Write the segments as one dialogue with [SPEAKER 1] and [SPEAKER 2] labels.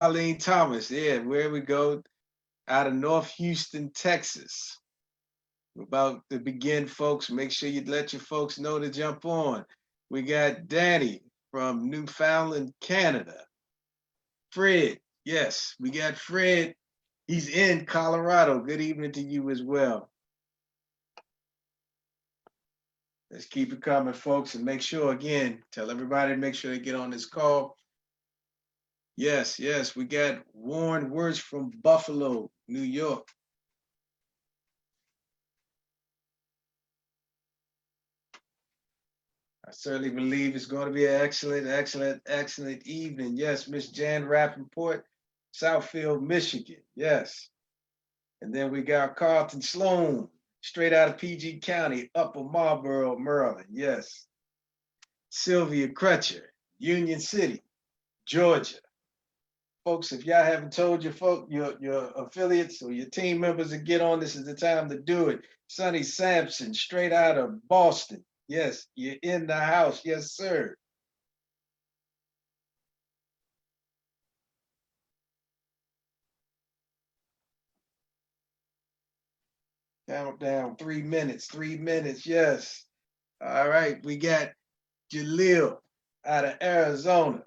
[SPEAKER 1] Arlene Thomas, yeah, where we go out of North Houston, Texas. We're about to begin, folks. Make sure you let your folks know to jump on. We got Danny from Newfoundland, Canada. Fred, yes, we got Fred. He's in Colorado. Good evening to you as well. Let's keep it coming, folks, and make sure, again, tell everybody to make sure they get on this call. Yes, yes, we got Warren Words from Buffalo, New York. I certainly believe it's going to be an excellent evening. Yes, Miss Jan Rappaport, Southfield, Michigan. Yes. And then we got Carlton Sloan, straight out of PG County, Upper Marlboro, Maryland. Yes. Sylvia Crutcher, Union City, Georgia. Folks, if y'all haven't told your affiliates or your team members to get on, this is the time to do it. Sonny Sampson, straight out of Boston. Yes, you're in the house. Yes, sir. Countdown, 3 minutes, 3 minutes. Yes. All right, we got Jalil out of Arizona.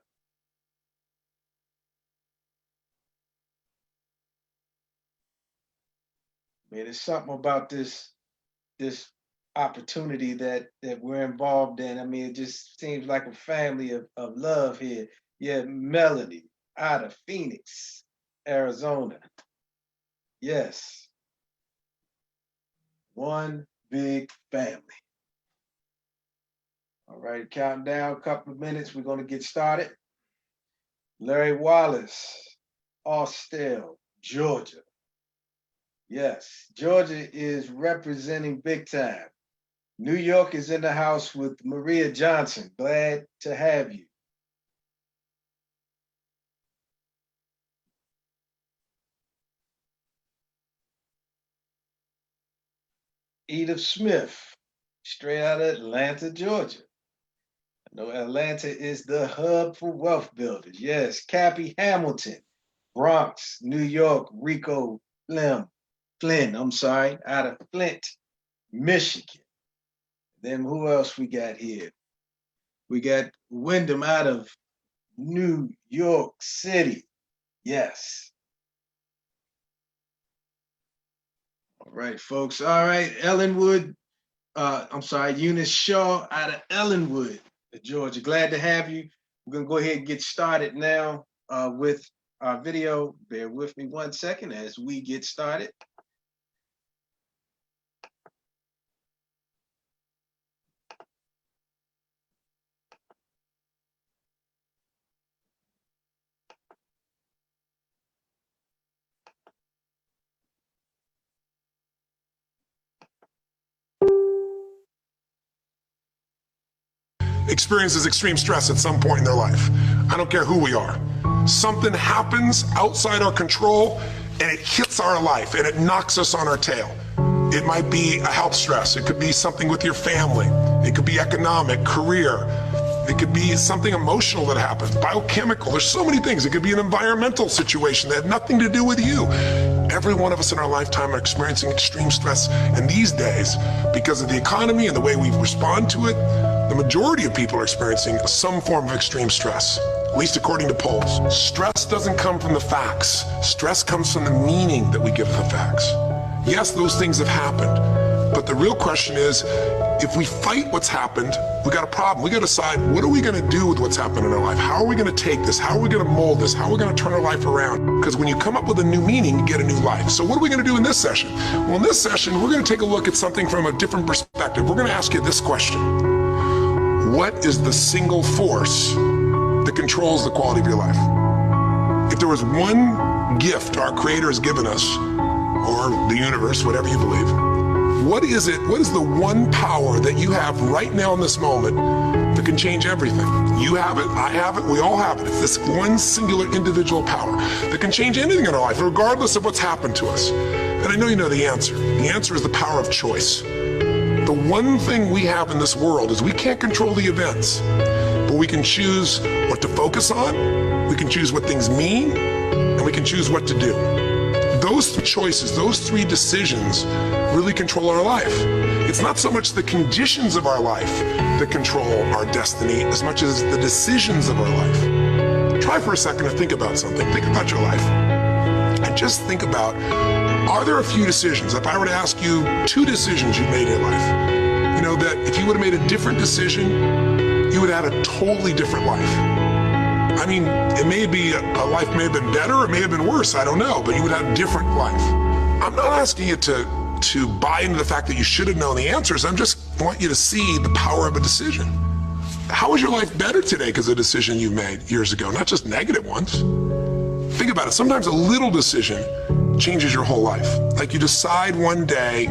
[SPEAKER 1] Man, there's something about this opportunity that we're involved in. I mean, it just seems like a family of love here. Yeah, Melody out of Phoenix, Arizona. Yes. One big family. All right, counting down a couple of minutes. We're going to get started. Larry Wallace, Austell, Georgia. Yes, Georgia is representing big time. New York is in the house with Maria Johnson. Glad to have you. Edith Smith, straight out of Atlanta, Georgia. I know Atlanta is the hub for wealth builders. Yes, Cappy Hamilton, Bronx, New York, Rico Flynn, out of Flint, Michigan. Then who else we got here? We got Wyndham out of New York City. Yes. All right, folks. All right, Ellenwood. Eunice Shaw out of Ellenwood, Georgia. Glad to have you. We're gonna go ahead and get started now with our video. Bear with me 1 second as we get started.
[SPEAKER 2] Experiences extreme stress at some point in their life. I don't care who we are. Something happens outside our control and it hits our life and it knocks us on our tail. It might be a health stress. It could be something with your family. It could be economic, career. It could be something emotional that happens, biochemical. There's so many things. It could be an environmental situation that had nothing to do with you. Every one of us in our lifetime are experiencing extreme stress. And these days, because of the economy and the way we respond to it, the majority of people are experiencing some form of extreme stress, at least according to polls. Stress doesn't come from the facts. Stress comes from the meaning that we give the facts. Yes, those things have happened, but the real question is, if we fight what's happened, we got a problem. We got to decide, what are we going to do with what's happened in our life? How are we going to take this? How are we going to mold this? How are we going to turn our life around? Because when you come up with a new meaning, you get a new life. So what are we going to do in this session? Well, in this session, we're going to take a look at something from a different perspective. We're going to ask you this question. What is the single force that controls the quality of your life? If there was one gift our Creator has given us, or the universe, whatever you believe, what is it? What is the one power that you have right now in this moment that can change everything? You have it, I have it, we all have it. It's this one singular individual power that can change anything in our life, regardless of what's happened to us. And I know you know the answer. The answer is the power of choice. The one thing we have in this world is we can't control the events, but we can choose what to focus on, we can choose what things mean, and we can choose what to do. Those choices, those three decisions really control our life. It's not so much the conditions of our life that control our destiny as much as the decisions of our life. Try for a second to think about something. Think about your life. And just think about, are there a few decisions? If I were to ask you 2 decisions you made in your life, you know, that if you would have made a different decision, you would have had a totally different life. I mean, it may be a life may have been better or it may have been worse, I don't know, but you would have a different life. I'm not asking you to buy into the fact that you should have known the answers. I just want you to see the power of a decision. How is your life better today because of a decision you made years ago, not just negative ones? Think about it. Sometimes a little decision changes your whole life. Like you decide one day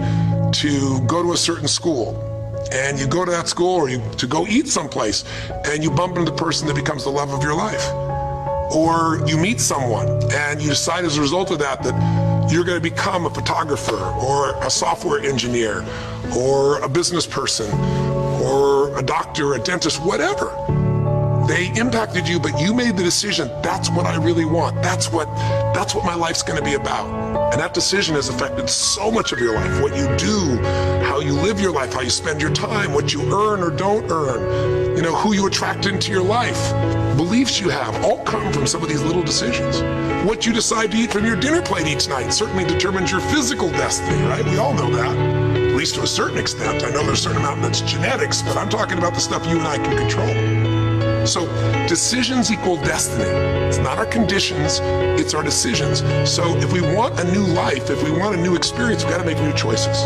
[SPEAKER 2] to go to a certain school, and you go to that school or to go eat someplace, and you bump into the person that becomes the love of your life. Or you meet someone and you decide as a result of that you're going to become a photographer or a software engineer or a business person or a doctor, a dentist, whatever. They impacted you, but you made the decision, that's what I really want. That's what my life's going to be about. And that decision has affected so much of your life, what you do, how you live your life, how you spend your time, what you earn or don't earn, you know, who you attract into your life. Beliefs you have all come from some of these little decisions. What you decide to eat from your dinner plate each night certainly determines your physical destiny, right? We all know that, at least to a certain extent. I know there's a certain amount that's genetics, but I'm talking about the stuff you and I can control. So decisions equal destiny. It's not our conditions, it's our decisions. So if we want a new life, if we want a new experience, we've got to make new choices.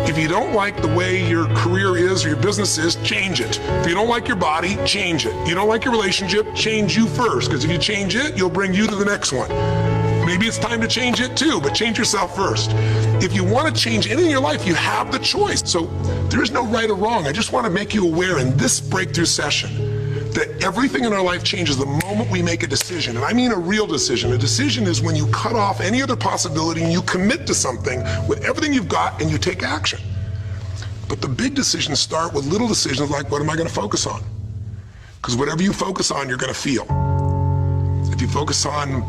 [SPEAKER 2] If you don't like the way your career is or your business is, change it. If you don't like your body, change it. You don't like your relationship, change you first, because if you change it, you'll bring you to the next one. Maybe it's time to change it too, but change yourself first. If you want to change anything in your life, you have the choice. So there is no right or wrong. I just want to make you aware in this breakthrough session that everything in our life changes the moment we make a decision. And I mean a real decision. A decision is when you cut off any other possibility and you commit to something with everything you've got and you take action. But the big decisions start with little decisions like, what am I going to focus on? Because whatever you focus on, you're going to feel. If you focus on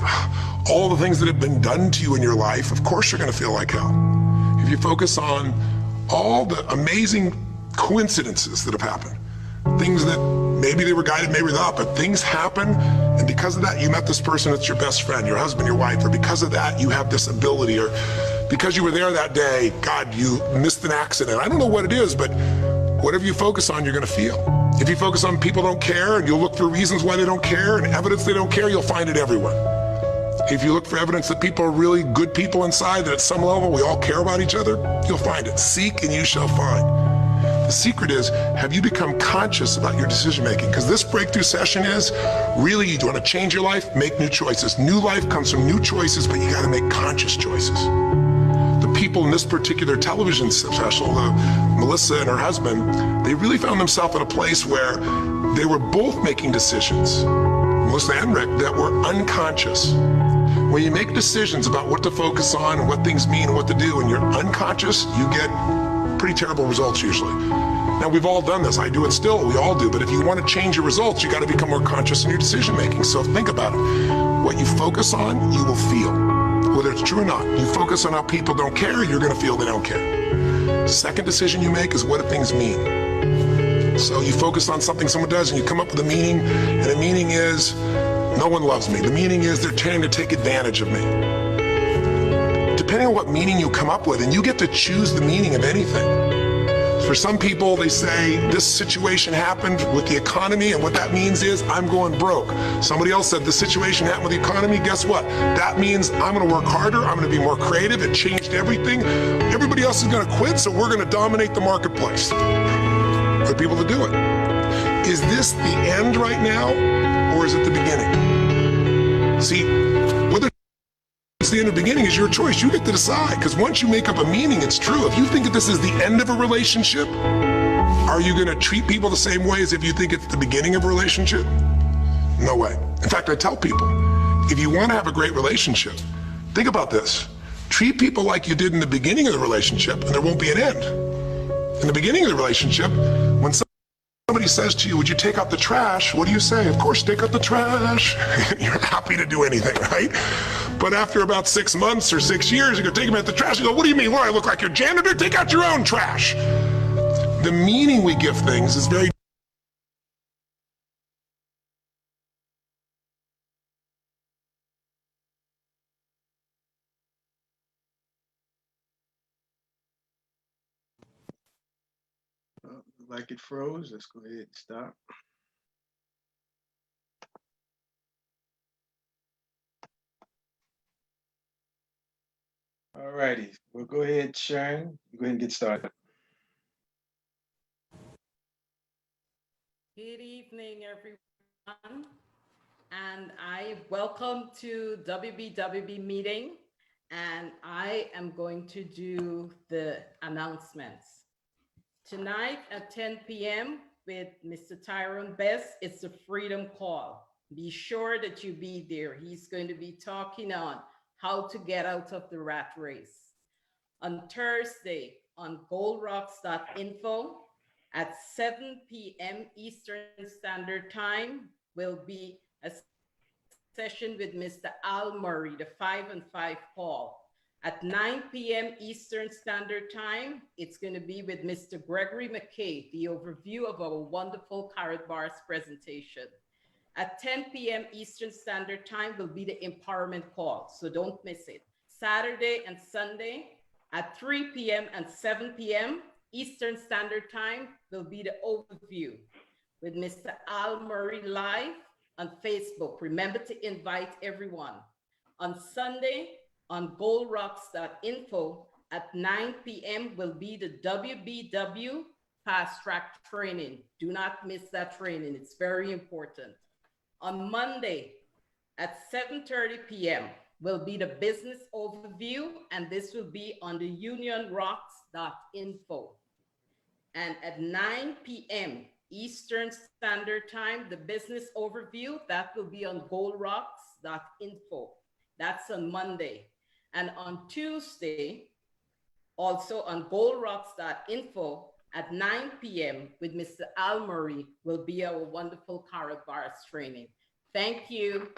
[SPEAKER 2] all the things that have been done to you in your life, of course you're going to feel like hell. If you focus on all the amazing coincidences that have happened, things that maybe they were guided, maybe not, but things happen, and because of that, you met this person that's your best friend, your husband, your wife, or because of that, you have this ability, or because you were there that day, God, you missed an accident. I don't know what it is, but whatever you focus on, you're going to feel. If you focus on people don't care, and you'll look for reasons why they don't care, and evidence they don't care, you'll find it everywhere. If you look for evidence that people are really good people inside, that at some level we all care about each other, you'll find it. Seek and you shall find. The secret is, have you become conscious about your decision-making? Because this breakthrough session is, really, you want to change your life, make new choices. New life comes from new choices, but you got to make conscious choices. The people in this particular television special, Melissa and her husband, they really found themselves in a place where they were both making decisions, Melissa and Rick, that were unconscious. When you make decisions about what to focus on and what things mean and what to do, and you're unconscious, you get pretty terrible results usually. Now, we've all done this. I do it still. We all do. But if you want to change your results, you got to become more conscious in your decision making. So think about it. What you focus on, you will feel. Whether it's true or not. You focus on how people don't care, you're going to feel they don't care. Second decision you make is what do things mean. So you focus on something someone does and you come up with a meaning, and the meaning is, no one loves me. The meaning is they're trying to take advantage of me. Depending on what meaning you come up with, and you get to choose the meaning of anything. For some people, they say, this situation happened with the economy, and what that means is, I'm going broke. Somebody else said, this situation happened with the economy, guess what? That means I'm gonna work harder, I'm gonna be more creative, it changed everything. Everybody else is gonna quit, so we're gonna dominate the marketplace. For people to do it. Is this the end right now, or is it the beginning? See, whether it's the end or beginning is your choice. You get to decide, because once you make up a meaning, it's true. If you think that this is the end of a relationship, are you going to treat people the same way as if you think it's the beginning of a relationship? No way. In fact, I tell people, if you want to have a great relationship, think about this. Treat people like you did in the beginning of the relationship, and there won't be an end. In the beginning of the relationship, when somebody says to you, would you take out the trash? What do you say? Of course, take out the trash. You're happy to do anything, right? But after about 6 months or 6 years, you go take them out the trash. You go, what do you mean? What, I look like your janitor? Take out your own trash. The meaning we give things is very
[SPEAKER 1] Like it froze. Let's go ahead and stop. All righty. We'll go ahead, Sharon. Go ahead and get started.
[SPEAKER 3] Good evening, everyone. And I welcome to WBWB meeting. And I am going to do the announcements. Tonight at 10 p.m. with Mr. Tyrone Best, it's the Freedom Call. Be sure that you be there. He's going to be talking on how to get out of the rat race. On Thursday on goldrocks.info at 7 p.m. Eastern Standard Time will be a session with Mr. Al Murray, the 5 and 5 call. At 9 p.m. Eastern Standard Time, it's going to be with Mr. Gregory McKay, the overview of our wonderful Karatbars presentation. At 10 p.m. Eastern Standard Time will be the empowerment call, so don't miss it. Saturday and Sunday at 3 p.m. and 7 p.m. Eastern Standard Time will be the overview with Mr. Al Murray live on Facebook. Remember to invite everyone. On Sunday, on goldrocks.info at 9 p.m. will be the WBW Fast Track Training. Do not miss that training. It's very important. On Monday at 7:30 p.m. will be the business overview, and this will be on the unionrocks.info. And at 9 p.m. Eastern Standard Time, the business overview, that will be on goldrocks.info. That's on Monday. And on Tuesday, also on goldrocks.info at 9 p.m. with Mr. Al Murray will be our wonderful Karatbars training. Thank you.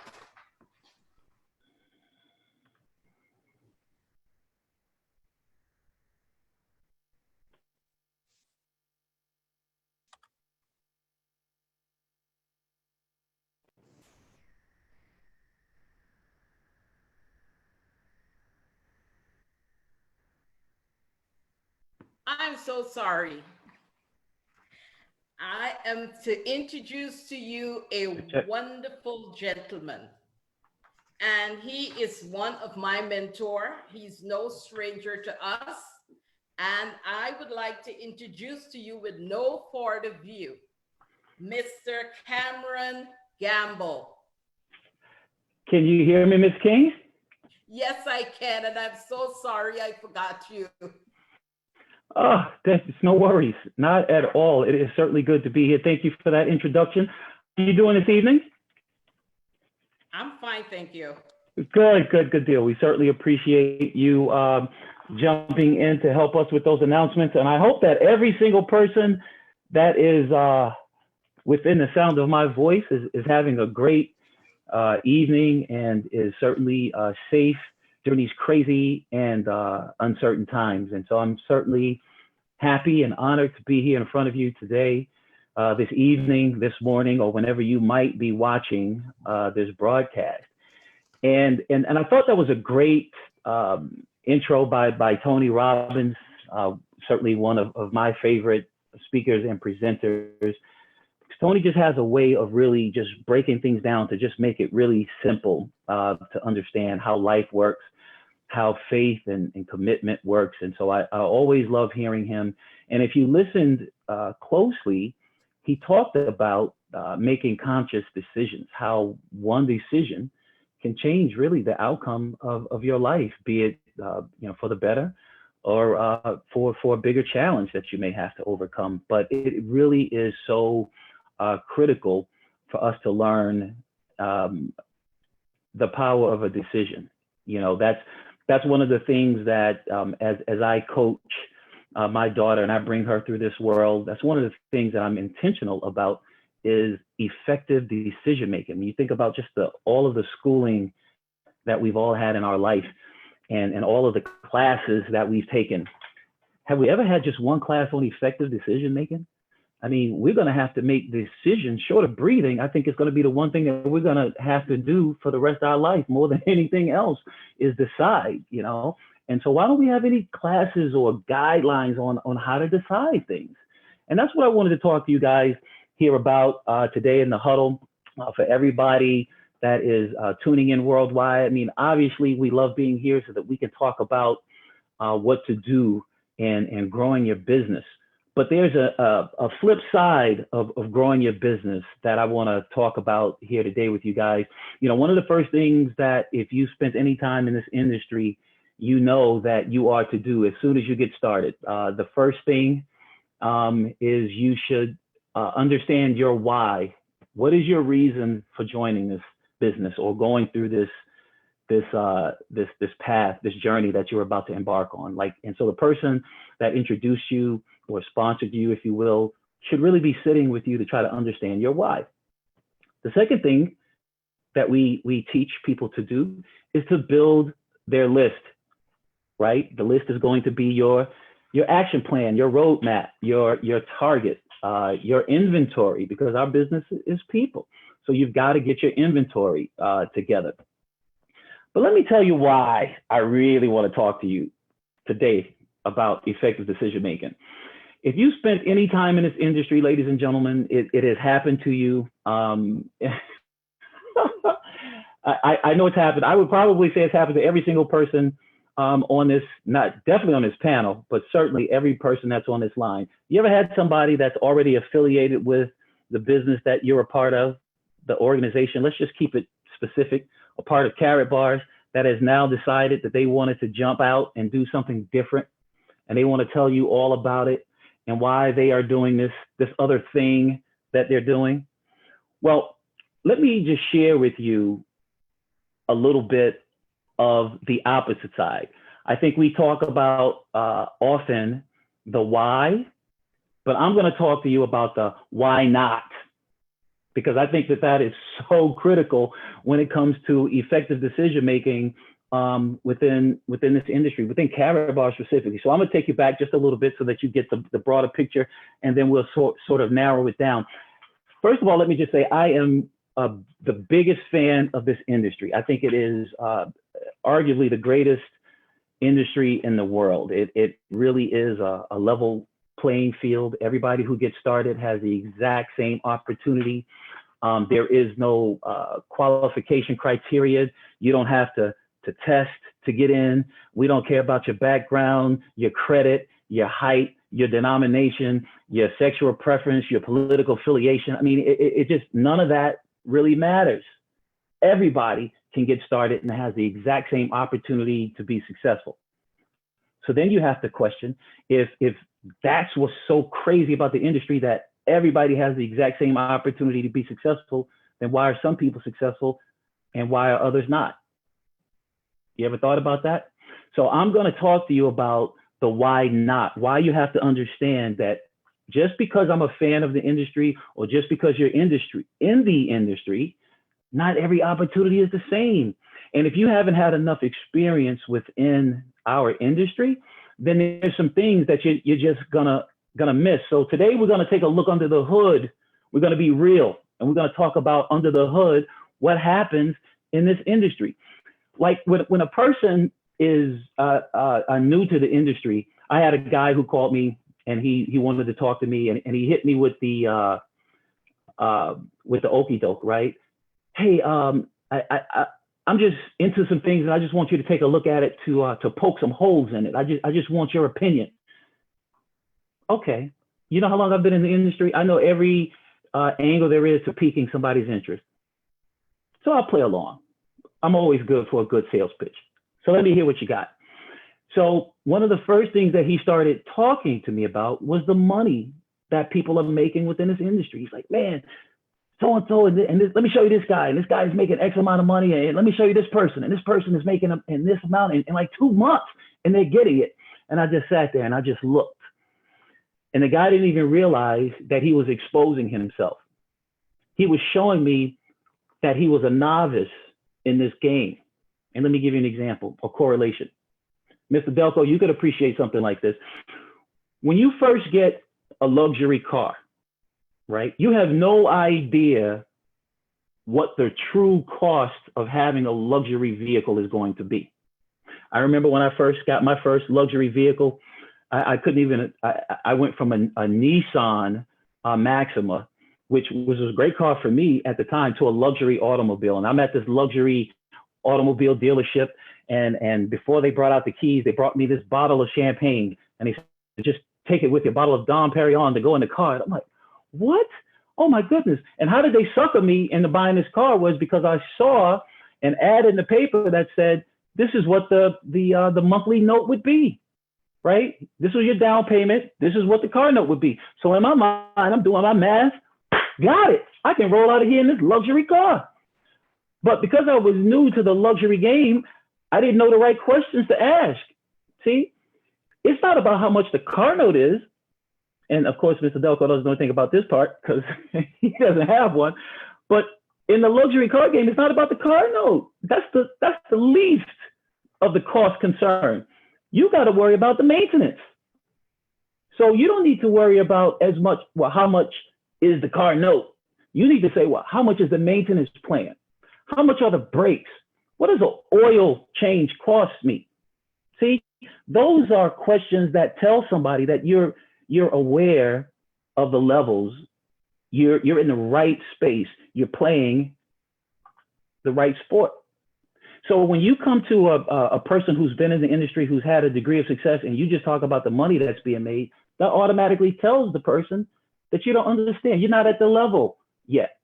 [SPEAKER 3] I'm so sorry. I am to introduce to you a wonderful gentleman. And he is one of my mentor. He's no stranger to us. And I would like to introduce to you with no further ado, Mr. Cameron Gamble.
[SPEAKER 4] Can you hear me, Ms. King?
[SPEAKER 3] Yes, I can. And I'm so sorry I forgot you.
[SPEAKER 4] Oh, that's no worries. Not at all. It is certainly good to be here. Thank you for that introduction. How are you doing this evening?
[SPEAKER 3] I'm fine, thank you.
[SPEAKER 4] Good deal. We certainly appreciate you jumping in to help us with those announcements. And I hope that every single person that is within the sound of my voice is having a great evening and is certainly safe during these crazy and uncertain times. And so I'm certainly happy and honored to be here in front of you today, this evening, this morning, or whenever you might be watching this broadcast. And I thought that was a great intro by Tony Robbins, certainly one of my favorite speakers and presenters. Tony just has a way of really just breaking things down to just make it really simple to understand how life works, how faith and commitment works. And so I always love hearing him. And if you listened closely, he talked about making conscious decisions, how one decision can change really the outcome of your life, be it for the better or for a bigger challenge that you may have to overcome. But it really is so critical for us to learn the power of a decision. That's one of the things that as I coach my daughter and I bring her through this world, that's one of the things that I'm intentional about is effective decision making. When you think about just all of the schooling that we've all had in our life and all of the classes that we've taken. Have we ever had just one class on effective decision making? I mean, we're going to have to make decisions short of breathing. I think it's going to be the one thing that we're going to have to do for the rest of our life more than anything else is decide, you know? And so why don't we have any classes or guidelines on how to decide things? And that's what I wanted to talk to you guys here about today in the huddle for everybody that is tuning in worldwide. I mean, obviously we love being here so that we can talk about what to do and growing your business. But there's a flip side of growing your business that I want to talk about here today with you guys. You know, one of the first things that if you spent any time in this industry, you know that you are to do as soon as you get started. The first thing is you should understand your why. What is your reason for joining this business or going through this path, this journey that you're about to embark on? Like, and so the person that introduced you or sponsored you, if you will, should really be sitting with you to try to understand your why. The second thing that we teach people to do is to build their list, right? The list is going to be your action plan, your roadmap, your target, your inventory, because our business is people. So you've got to get your inventory together. But let me tell you why I really want to talk to you today about effective decision making. If you spent any time in this industry, ladies and gentlemen, it has happened to you. I know it's happened. I would probably say it's happened to every single person on this, not definitely on this panel, but certainly every person that's on this line. You ever had somebody that's already affiliated with the business that you're a part of, the organization? Let's just keep it specific. A part of Karatbars that has now decided that they wanted to jump out and do something different, and they want to tell you all about it and why they are doing this other thing that they're doing. Well, let me just share with you a little bit of the opposite side. I think we talk about often the why, but I'm going to talk to you about the why not, because I think that is so critical when it comes to effective decision making within this industry, within Karatbars specifically. So I'm going to take you back just a little bit so that you get the broader picture, and then we'll sort of narrow it down. First of all, let me just say I am the biggest fan of this industry. I think it is arguably the greatest industry in the world. It really is a level playing field. Everybody who gets started has the exact same opportunity. There is no qualification criteria. You don't have to test to get in. We don't care about your background, your credit, your height, your denomination, your sexual preference, your political affiliation. I mean, it just, none of that really matters. Everybody can get started and has the exact same opportunity to be successful. So then you have to question if that's what's so crazy about the industry, that everybody has the exact same opportunity to be successful, then why are some people successful and why are others not? You ever thought about that? So I'm going to talk to you about the why not, why you have to understand that just because I'm a fan of the industry or just because you're in the industry, not every opportunity is the same. And if you haven't had enough experience within our industry, then there's some things that you're just gonna miss. So today we're gonna take a look under the hood. We're gonna be real, and we're gonna talk about under the hood what happens in this industry. Like when a person is new to the industry, I had a guy who called me and he wanted to talk to me, and he hit me with the okie doke, right? Hey, I'm just into some things, and I just want you to take a look at it to poke some holes in it. I just want your opinion. Okay, you know how long I've been in the industry? I know every angle there is to piquing somebody's interest. So I'll play along. I'm always good for a good sales pitch. So let me hear what you got. So one of the first things that he started talking to me about was the money that people are making within this industry. He's like, man, so-and-so, and this, let me show you this guy, and this guy is making X amount of money, and let me show you this person, and this person is making in this amount in like 2 months, and they're getting it. And I just sat there and I just looked. And the guy didn't even realize that he was exposing himself. He was showing me that he was a novice in this game. And let me give you an example, a correlation. Mr. Delco, you could appreciate something like this. When you first get a luxury car, right, you have no idea what the true cost of having a luxury vehicle is going to be. I remember when I first got my first luxury vehicle, I couldn't even, I went from a Nissan Maxima, which was a great car for me at the time, to a luxury automobile. And I'm at this luxury automobile dealership, and before they brought out the keys, they brought me this bottle of champagne, and they said, just take it with you, a bottle of Dom Perignon to go in the car. And I'm like, what? Oh my goodness. And how did they sucker me into buying this car was because I saw an ad in the paper that said, this is what the monthly note would be, right? This was your down payment. This is what the car note would be. So in my mind, I'm doing my math. Got it. I can roll out of here in this luxury car. But because I was new to the luxury game, I didn't know the right questions to ask. See, it's not about how much the car note is. And of course, Mr. Delco doesn't know anything about this part because he doesn't have one. But in the luxury car game, it's not about the car note. That's the least of the cost concern. You got to worry about the maintenance. So you don't need to worry about as much, well, how much is the car note? You need to say, well, how much is the maintenance plan? How much are the brakes? What does an oil change cost me? See, those are questions that tell somebody that you're aware of the levels. You're in the right space. You're playing the right sport. So when you come to a person who's been in the industry, who's had a degree of success, and you just talk about the money that's being made, that automatically tells the person that you don't understand. You're not at the level yet.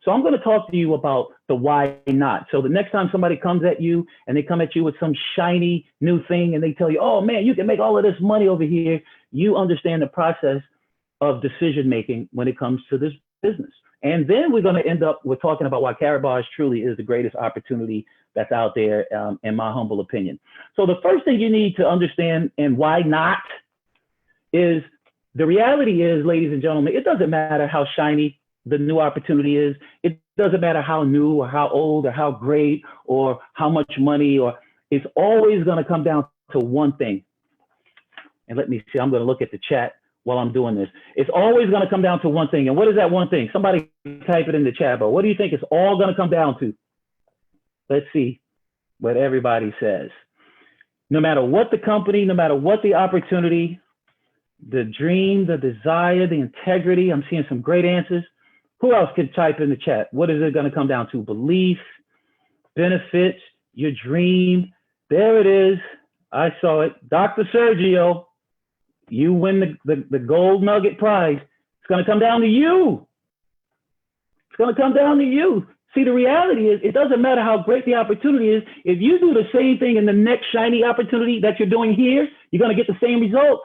[SPEAKER 4] So I'm going to talk to you about the why not. So the next time somebody comes at you and they come at you with some shiny new thing and they tell you, oh man, you can make all of this money over here, you understand the process of decision making when it comes to this business. And then we're going to end up with talking about why Karatbars truly is the greatest opportunity that's out there, in my humble opinion. So the first thing you need to understand, and why not, is the reality is, ladies and gentlemen, it doesn't matter how shiny the new opportunity is. It doesn't matter how new or how old or how great or how much money, or it's always going to come down to one thing. And let me see, I'm going to look at the chat while I'm doing this. It's always going to come down to one thing. And what is that one thing? Somebody type it in the chat, but what do you think it's all going to come down to? Let's see what everybody says. No matter what the company, no matter what the opportunity, the dream, the desire, the integrity, I'm seeing some great answers. Who else can type in the chat? What is it going to come down to? Belief, benefits, your dream. There it is. I saw it. Dr. Sergio, you win the gold nugget prize. It's going to come down to you. It's going to come down to you. See, the reality is, it doesn't matter how great the opportunity is. If you do the same thing in the next shiny opportunity that you're doing here, you're going to get the same results.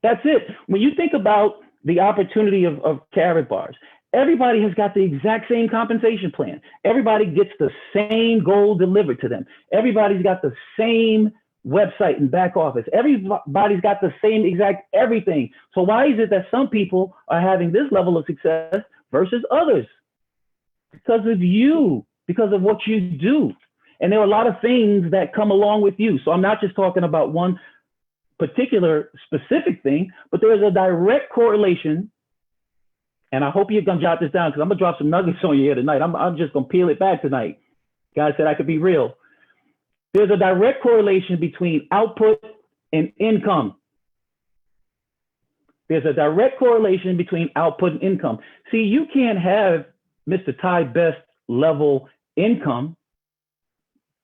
[SPEAKER 4] That's it. When you think about the opportunity of Karatbars, everybody has got the exact same compensation plan. Everybody gets the same goal delivered to them. Everybody's got the same website and back office. Everybody's got the same exact everything. So why is it that some people are having this level of success versus others? Because of you, because of what you do. And there are a lot of things that come along with you. So I'm not just talking about one particular specific thing, but there's a direct correlation. And I hope you're going to jot this down, because I'm going to drop some nuggets on you here tonight. I'm just going to peel it back tonight. God said I could be real. There's a direct correlation between output and income. There's a direct correlation between output and income. See, you can't have Mr. Ty Best level income,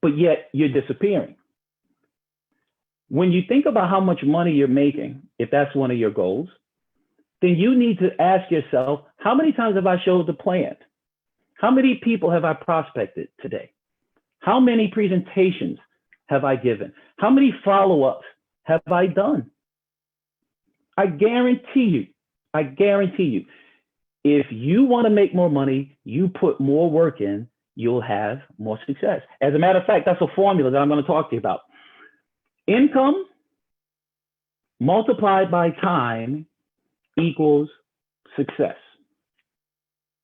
[SPEAKER 4] but yet you're disappearing. When you think about how much money you're making, if that's one of your goals, then you need to ask yourself, how many times have I showed the plant? How many people have I prospected today? How many presentations have I given? How many follow-ups have I done? I guarantee you, if you want to make more money, you put more work in, you'll have more success. As a matter of fact, that's a formula that I'm going to talk to you about. Income multiplied by time equals success,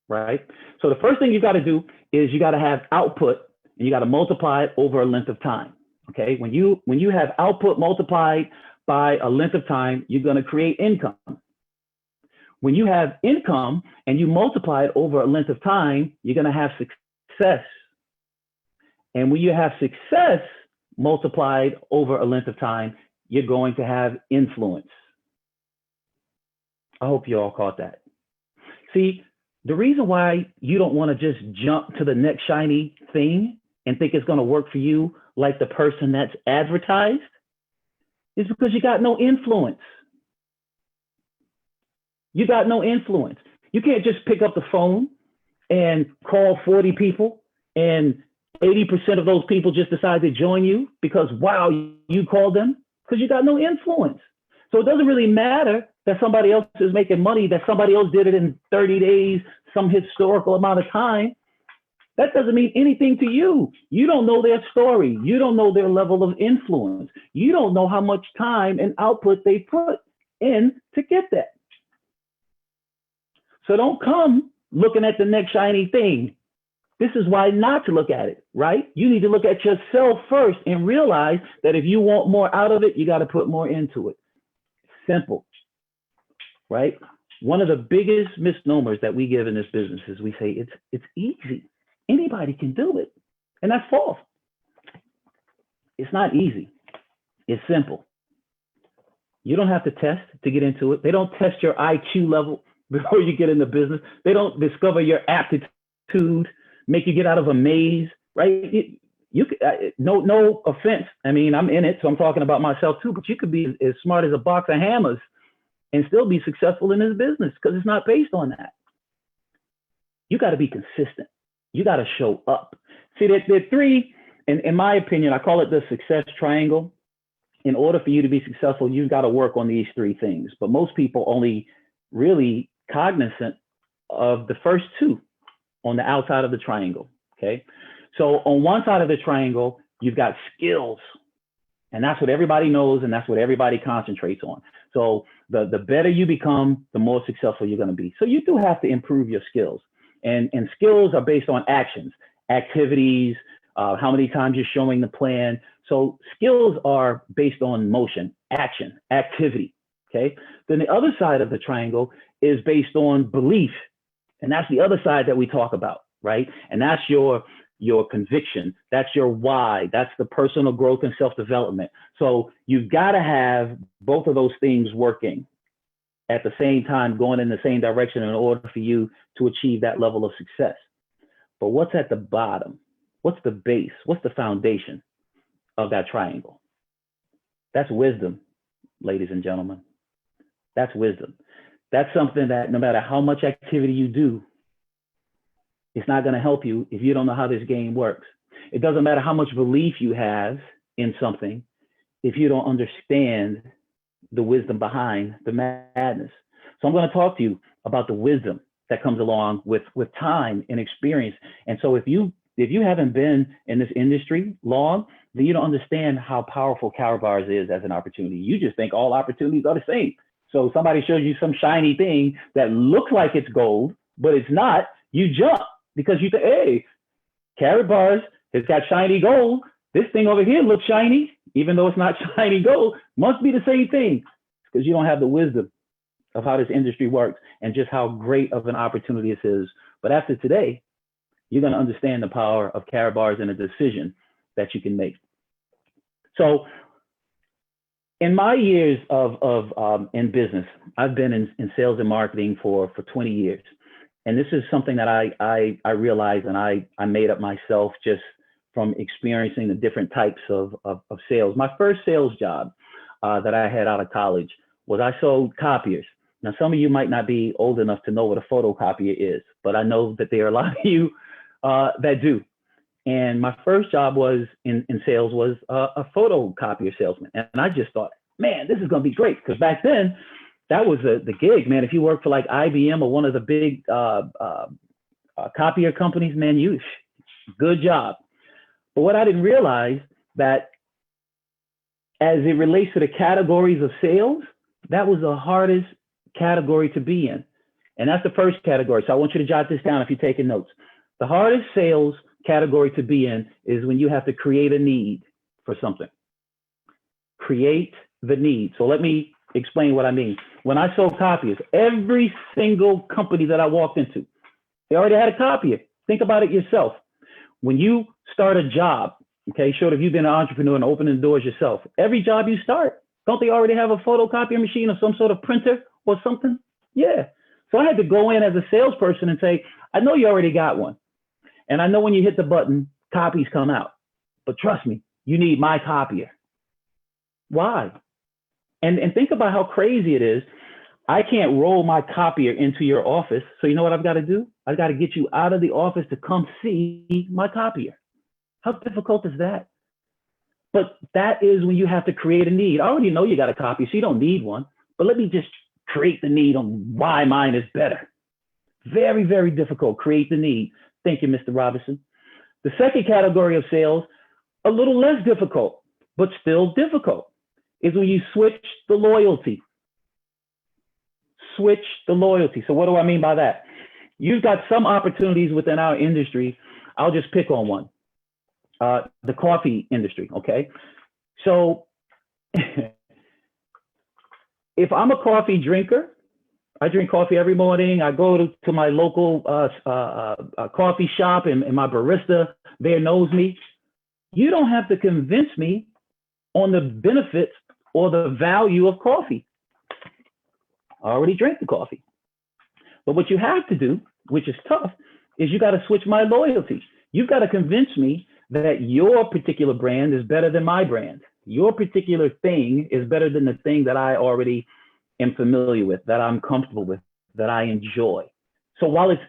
[SPEAKER 4] right? So the first thing you got to do is you got to have output and you got to multiply it over a length of time. Okay, when you have output multiplied by a length of time, you're going to create income. When you have income and you multiply it over a length of time, you're going to have success. And when you have success multiplied over a length of time, you're going to have influence. I hope you all caught that. See, the reason why you don't want to just jump to the next shiny thing and think it's going to work for you like the person that's advertised is because you got no influence. You got no influence. You can't just pick up the phone and call 40 people and 80% of those people just decide to join you because, wow, you called them, because you got no influence. So it doesn't really matter that somebody else is making money, that somebody else did it in 30 days, some historical amount of time. That doesn't mean anything to you. You don't know their story. You don't know their level of influence. You don't know how much time and output they put in to get that. So don't come looking at the next shiny thing. This is why not to look at it, right? You need to look at yourself first and realize that if you want more out of it, you got to put more into it. Simple, right? One of the biggest misnomers that we give in this business is we say it's easy. Anybody can do it. And that's false. It's not easy. It's simple. You don't have to test to get into it. They don't test your IQ level before you get in the business. They don't discover your aptitude, make you get out of a maze, right? No offense. I mean, I'm in it, so I'm talking about myself too, but you could be as smart as a box of hammers and still be successful in this business because it's not based on that. You got to be consistent. You got to show up. See, there are three, in my opinion, I call it the success triangle. In order for you to be successful, you've got to work on these three things. But most people only really cognizant of the first two on the outside of the triangle, okay? So on one side of the triangle, you've got skills, and that's what everybody knows, and that's what everybody concentrates on. So the better you become, the more successful you're gonna be. So you do have to improve your skills. And skills are based on actions, activities, how many times you're showing the plan. So skills are based on motion, action, activity, okay? Then the other side of the triangle is based on belief. And that's the other side that we talk about, right? And that's your conviction. That's your why. That's the personal growth and self-development. So you've got to have both of those things working at the same time, going in the same direction in order for you to achieve that level of success. But what's at the bottom? What's the base? What's the foundation of that triangle? That's wisdom, ladies and gentlemen. That's wisdom. That's something that no matter how much activity you do, it's not going to help you if you don't know how this game works. It doesn't matter how much belief you have in something if you don't understand the wisdom behind the madness. So I'm going to talk to you about the wisdom that comes along with time and experience. And so if you haven't been in this industry long, then you don't understand how powerful Karatbars is as an opportunity. You just think all opportunities are the same. So somebody shows you some shiny thing that looks like it's gold, but it's not, you jump because you think, hey, Karatbars has got shiny gold. This thing over here looks shiny, even though it's not shiny gold, must be the same thing, because you don't have the wisdom of how this industry works and just how great of an opportunity this is. But after today, you're going to understand the power of Karatbars and a decision that you can make. So in my years of in business, I've been in sales and marketing for 20 years. And this is something that I realized and I made up myself just from experiencing the different types of sales. My first sales job that I had out of college was I sold copiers. Now, some of you might not be old enough to know what a photocopier is, but I know that there are a lot of you that do. And my first job was in sales was a photocopier salesman. And I just thought, man, this is going to be great. Because back then, that was the gig, man. If you worked for like IBM or one of the big copier companies, man, good job. But what I didn't realize that as it relates to the categories of sales, that was the hardest category to be in. And that's the first category. So I want you to jot this down if you're taking notes. The hardest sales category to be in is when you have to create a need for something. Create the need. So let me explain what I mean. When I sold copiers, every single company that I walked into, they already had a copier. Think about it yourself. When you start a job, okay, short of you being an entrepreneur and opening doors yourself, every job you start, don't they already have a photocopier machine or some sort of printer or something? Yeah. So I had to go in as a salesperson and say, I know you already got one. And I know when you hit the button, copies come out. But trust me, you need my copier. Why? And think about how crazy it is. I can't roll my copier into your office. So you know what I've got to do? I've got to get you out of the office to come see my copier. How difficult is that? But that is when you have to create a need. I already know you got a copy, so you don't need one. But let me just create the need on why mine is better. Very, very difficult. Create the need. Thank you, Mr. Robinson. The second category of sales, a little less difficult, but still difficult, is when you switch the loyalty. Switch the loyalty. So what do I mean by that? You've got some opportunities within our industry. I'll just pick on one. The coffee industry, okay? So if I'm a coffee drinker, I drink coffee every morning. I go to my local coffee shop and my barista there knows me. You don't have to convince me on the benefits or the value of coffee. I already drink the coffee. But what you have to do, which is tough, is you got to switch my loyalty. You've got to convince me that your particular brand is better than my brand. Your particular thing is better than the thing that I already am familiar with, that I'm comfortable with, that I enjoy. So while it's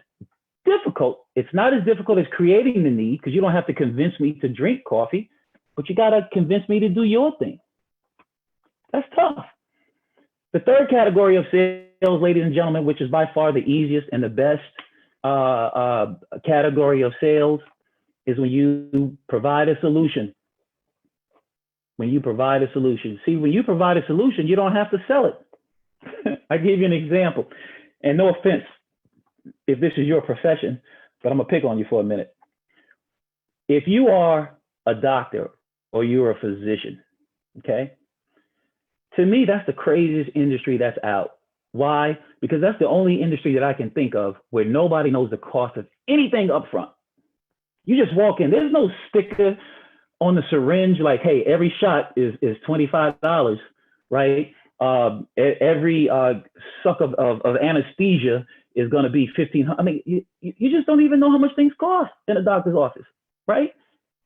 [SPEAKER 4] difficult, it's not as difficult as creating the need, because you don't have to convince me to drink coffee, but you got to convince me to do your thing. That's tough. The third category of sales, ladies and gentlemen, which is by far the easiest and the best category of sales, is when you provide a solution. When you provide a solution. See, when you provide a solution, you don't have to sell it. I give you an example. And no offense if this is your profession, but I'm gonna pick on you for a minute. If you are a doctor or you're a physician, okay? To me, that's the craziest industry that's out. Why? Because that's the only industry that I can think of where nobody knows the cost of anything up front. You just walk in, there's no sticker on the syringe like, hey, every shot is $25, right? Every suck of anesthesia is gonna be $1,500. I mean, you just don't even know how much things cost in a doctor's office, right?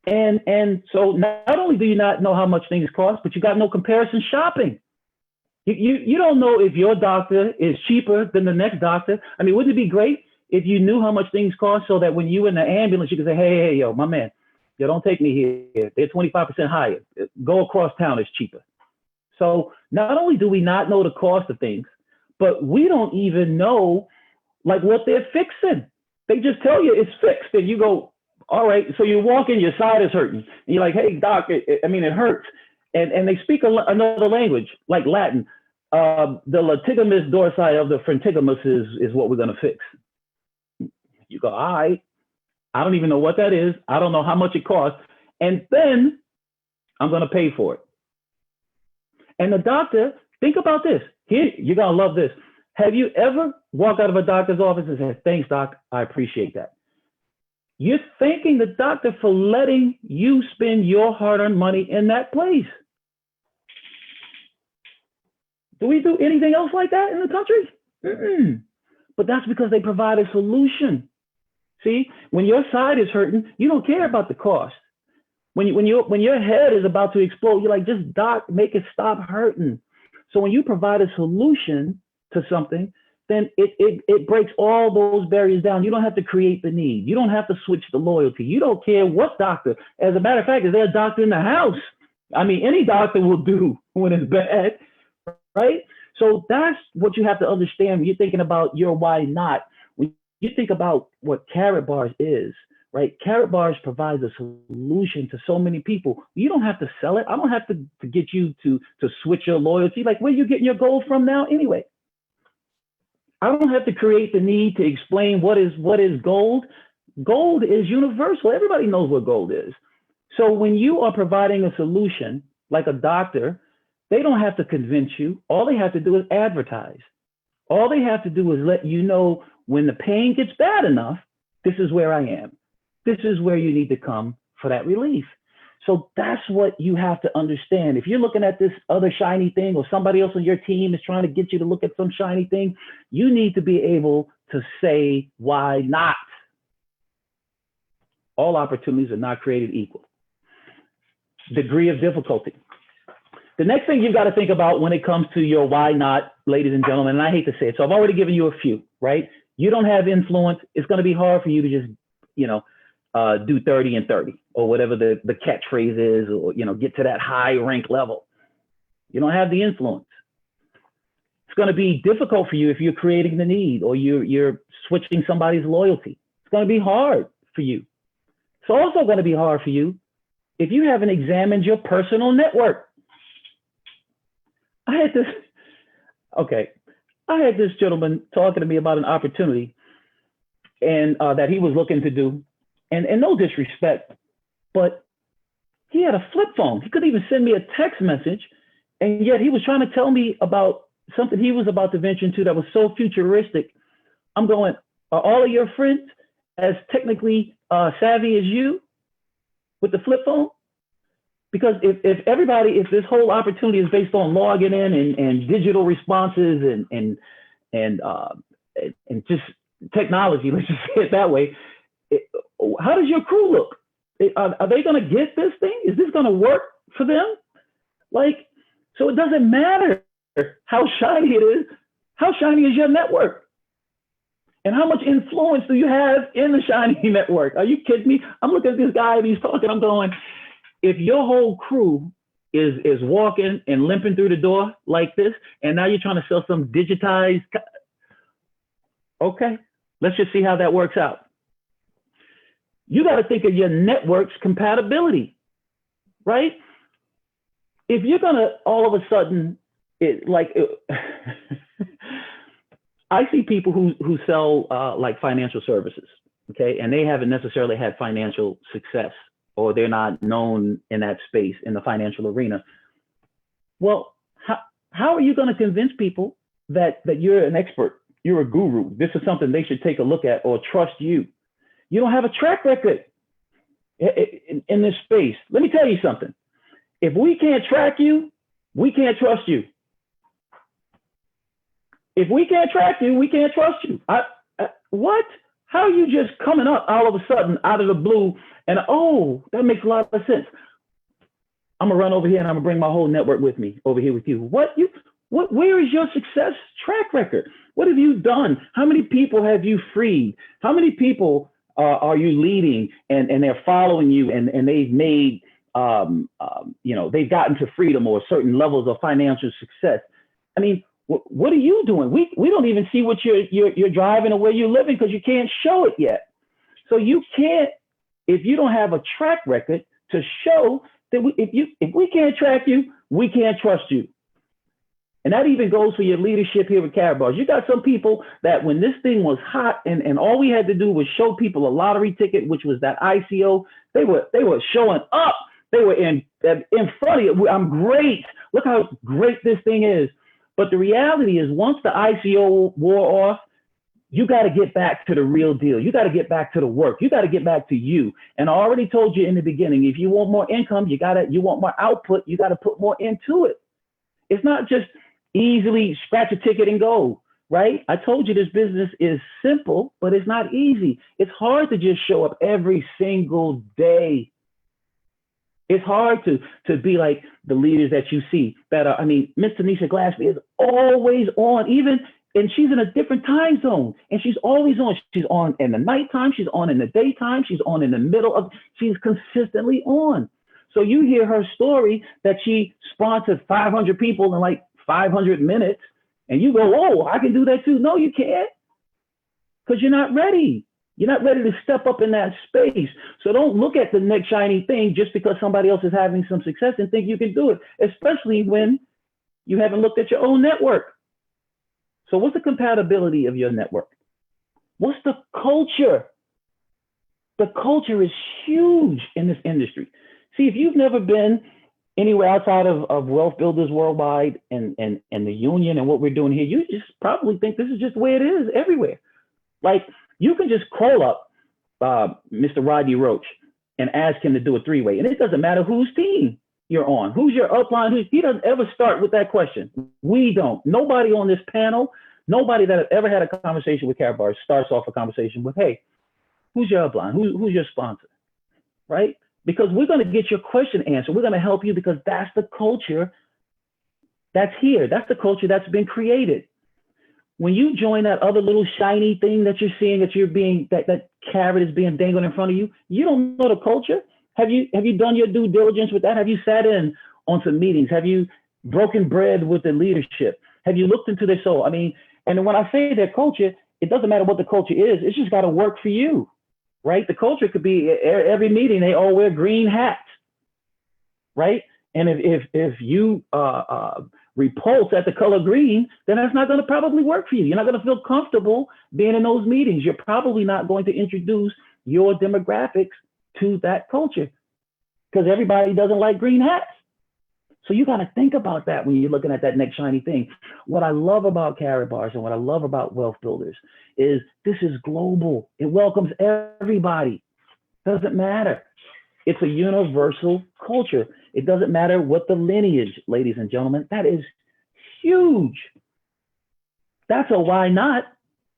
[SPEAKER 4] And so not only do you not know how much things cost, but you got no comparison shopping. You don't know if your doctor is cheaper than the next doctor. I mean, wouldn't it be great if you knew how much things cost so that when you in the ambulance, you could say, hey, yo, my man, yo, don't take me here. They're 25% higher. Go across town, it's cheaper. So not only do we not know the cost of things, but we don't even know like what they're fixing. They just tell you it's fixed and you go, all right. So you walk in, your side is hurting. And you're like, hey, doc, it hurts. And they speak another language, like Latin. The latissimus dorsi of the frontissimus is what we're going to fix. You go, all right. I don't even know what that is. I don't know how much it costs. And then I'm going to pay for it. And the doctor, think about this. Here, you're going to love this. Have you ever walked out of a doctor's office and said, thanks, doc, I appreciate that? You're thanking the doctor for letting you spend your hard-earned money in that place. Do we do anything else like that in the country? Mm-mm. But that's because they provide a solution. See, when your side is hurting, you don't care about the cost. When your head is about to explode, you're like, just doc, make it stop hurting. So when you provide a solution to something, then it breaks all those barriers down. You don't have to create the need. You don't have to switch the loyalty. You don't care what doctor. As a matter of fact, is there a doctor in the house? I mean, any doctor will do when it's bad, right? So that's what you have to understand when you're thinking about your why not. When you think about what Karatbars is, right? Karatbars provides a solution to so many people. You don't have to sell it. I don't have to get you to switch your loyalty. Like, where are you getting your gold from now anyway? I don't have to create the need to explain what is gold. Gold is universal. Everybody knows what gold is. So when you are providing a solution, like a doctor, they don't have to convince you. All they have to do is advertise. All they have to do is let you know when the pain gets bad enough, this is where I am. This is where you need to come for that relief. So that's what you have to understand. If you're looking at this other shiny thing, or somebody else on your team is trying to get you to look at some shiny thing, you need to be able to say, why not? All opportunities are not created equal. Degree of difficulty. The next thing you've got to think about when it comes to your why not, ladies and gentlemen, and I hate to say it, so I've already given you a few, right? You don't have influence. It's going to be hard for you to just, do 30 and 30, or whatever the catchphrase is, or, get to that high rank level. You don't have the influence. It's going to be difficult for you if you're creating the need, or you're switching somebody's loyalty. It's going to be hard for you. It's also going to be hard for you if you haven't examined your personal network. I had this gentleman talking to me about an opportunity and that he was looking to do, and no disrespect, but he had a flip phone. He couldn't even send me a text message, and yet he was trying to tell me about something he was about to venture into that was so futuristic. I'm going, are all of your friends as technically savvy as you with the flip phone? Because if this whole opportunity is based on logging in and digital responses and just technology, let's just say it that way, how does your crew look? Are they going to get this thing? Is this going to work for them? So it doesn't matter how shiny it is. How shiny is your network? And how much influence do you have in the shiny network? Are you kidding me? I'm looking at this guy and he's talking. I'm going, if your whole crew is walking and limping through the door like this, and now you're trying to sell some digitized, okay, let's just see how that works out. You got to think of your network's compatibility, right? If you're going to all of a sudden, I see people who sell like financial services, okay, and they haven't necessarily had financial success, or they're not known in that space in the financial arena. Well, how are you going to convince people that you're an expert, you're a guru, this is something they should take a look at or trust you? You don't have a track record in this space. Let me tell you something. If we can't track you, we can't trust you. If we can't track you, we can't trust you. What? How are you just coming up all of a sudden out of the blue and, oh, that makes a lot of sense. I'm gonna run over here and I'm gonna bring my whole network with me over here with you. Where is your success track record? What have you done? How many people have you freed? How many people are you leading and they're following you and they've made, they've gotten to freedom or certain levels of financial success? I mean, what are you doing? We don't even see what you're driving or where you're living because you can't show it yet. So you can't, if you don't have a track record to show that if we can't track you, we can't trust you. And that even goes for your leadership here with Karatbars. You got some people that when this thing was hot and all we had to do was show people a lottery ticket, which was that ICO, they were showing up. They were in front of you. I'm great. Look how great this thing is. But the reality is once the ICO wore off, you got to get back to the real deal. You got to get back to the work. You got to get back to you. And I already told you in the beginning, if you want more income, you want more output, you got to put more into it. It's not just easily scratch a ticket and go, right? I told you this business is simple, but it's not easy. It's hard to just show up every single day. It's hard to be like the leaders that you see that are, Miss Tanisha Glassby is always on, and she's in a different time zone, and she's always on. She's on in the nighttime, she's on in the daytime, she's on in the middle of, she's consistently on. So you hear her story that she sponsored 500 people in like 500 minutes, and you go, oh, I can do that too. No, you can't, because you're not ready. You're not ready to step up in that space. So don't look at the next shiny thing just because somebody else is having some success and think you can do it, especially when you haven't looked at your own network. So what's the compatibility of your network? What's the culture? The culture is huge in this industry. See, if you've never been anywhere outside of Wealth Builders Worldwide and the union and what we're doing here, you just probably think this is just the way it is everywhere. Like, you can just call up Mr. Rodney Roach and ask him to do a three-way. And it doesn't matter whose team you're on, who's your upline, he doesn't ever start with that question. We don't. Nobody on this panel, nobody that has ever had a conversation with Karatbars starts off a conversation with, hey, who's your upline? Who's your sponsor, right? Because we're going to get your question answered. We're going to help you because that's the culture that's here. That's the culture that's been created. When you join that other little shiny thing that you're seeing, that carrot is being dangled in front of you, you don't know the culture. Have you done your due diligence with that? Have you sat in on some meetings? Have you broken bread with the leadership? Have you looked into their soul? I mean, and when I say their culture, it doesn't matter what the culture is. It's just got to work for you, right? The culture could be every meeting, they all wear green hats, right? And if you repulse at the color green, then that's not going to probably work for you. You're not going to feel comfortable being in those meetings. You're probably not going to introduce your demographics to that culture because everybody doesn't like green hats. So you got to think about that when you're looking at that next shiny thing. What I love about Karatbars and what I love about Wealth Builders is this is global. It welcomes everybody. Doesn't matter. It's a universal culture. It doesn't matter what the lineage, ladies and gentlemen. That is huge. That's a why not,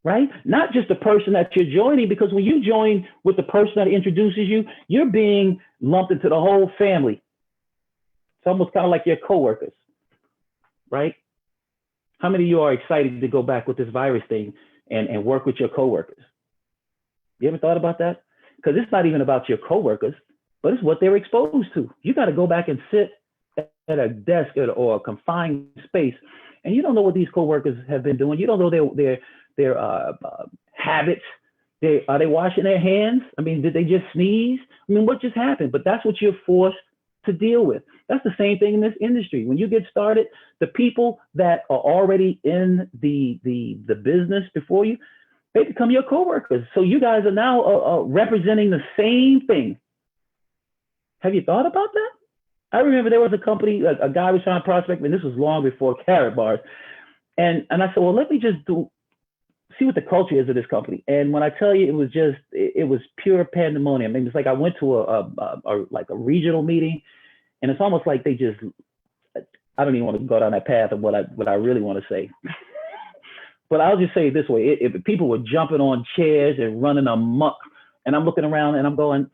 [SPEAKER 4] right? Not just the person that you're joining, because when you join with the person that introduces you, you're being lumped into the whole family. It's almost kind of like your coworkers, right? How many of you are excited to go back with this virus thing and work with your coworkers? You ever thought about that? Because it's not even about your coworkers, but it's what they're exposed to. You got to go back and sit at a desk or a confined space, and you don't know what these coworkers have been doing. You don't know their habits. Are they washing their hands? I mean, did they just sneeze? I mean, what just happened? But that's what you're forced to deal with. That's the same thing in this industry. When you get started, the people that are already in the business before you, they become your coworkers. So you guys are now representing the same thing. Have you thought about that? I remember there was a company, a guy was trying to prospect me, and this was long before Karatbars. And I said, well, let me just see what the culture is of this company. And when I tell you, it was pure pandemonium. I mean, it's like I went to a regional meeting, and it's almost like they just, I don't even want to go down that path of what I really want to say. But I'll just say it this way. If people were jumping on chairs and running amok, and I'm looking around and I'm going,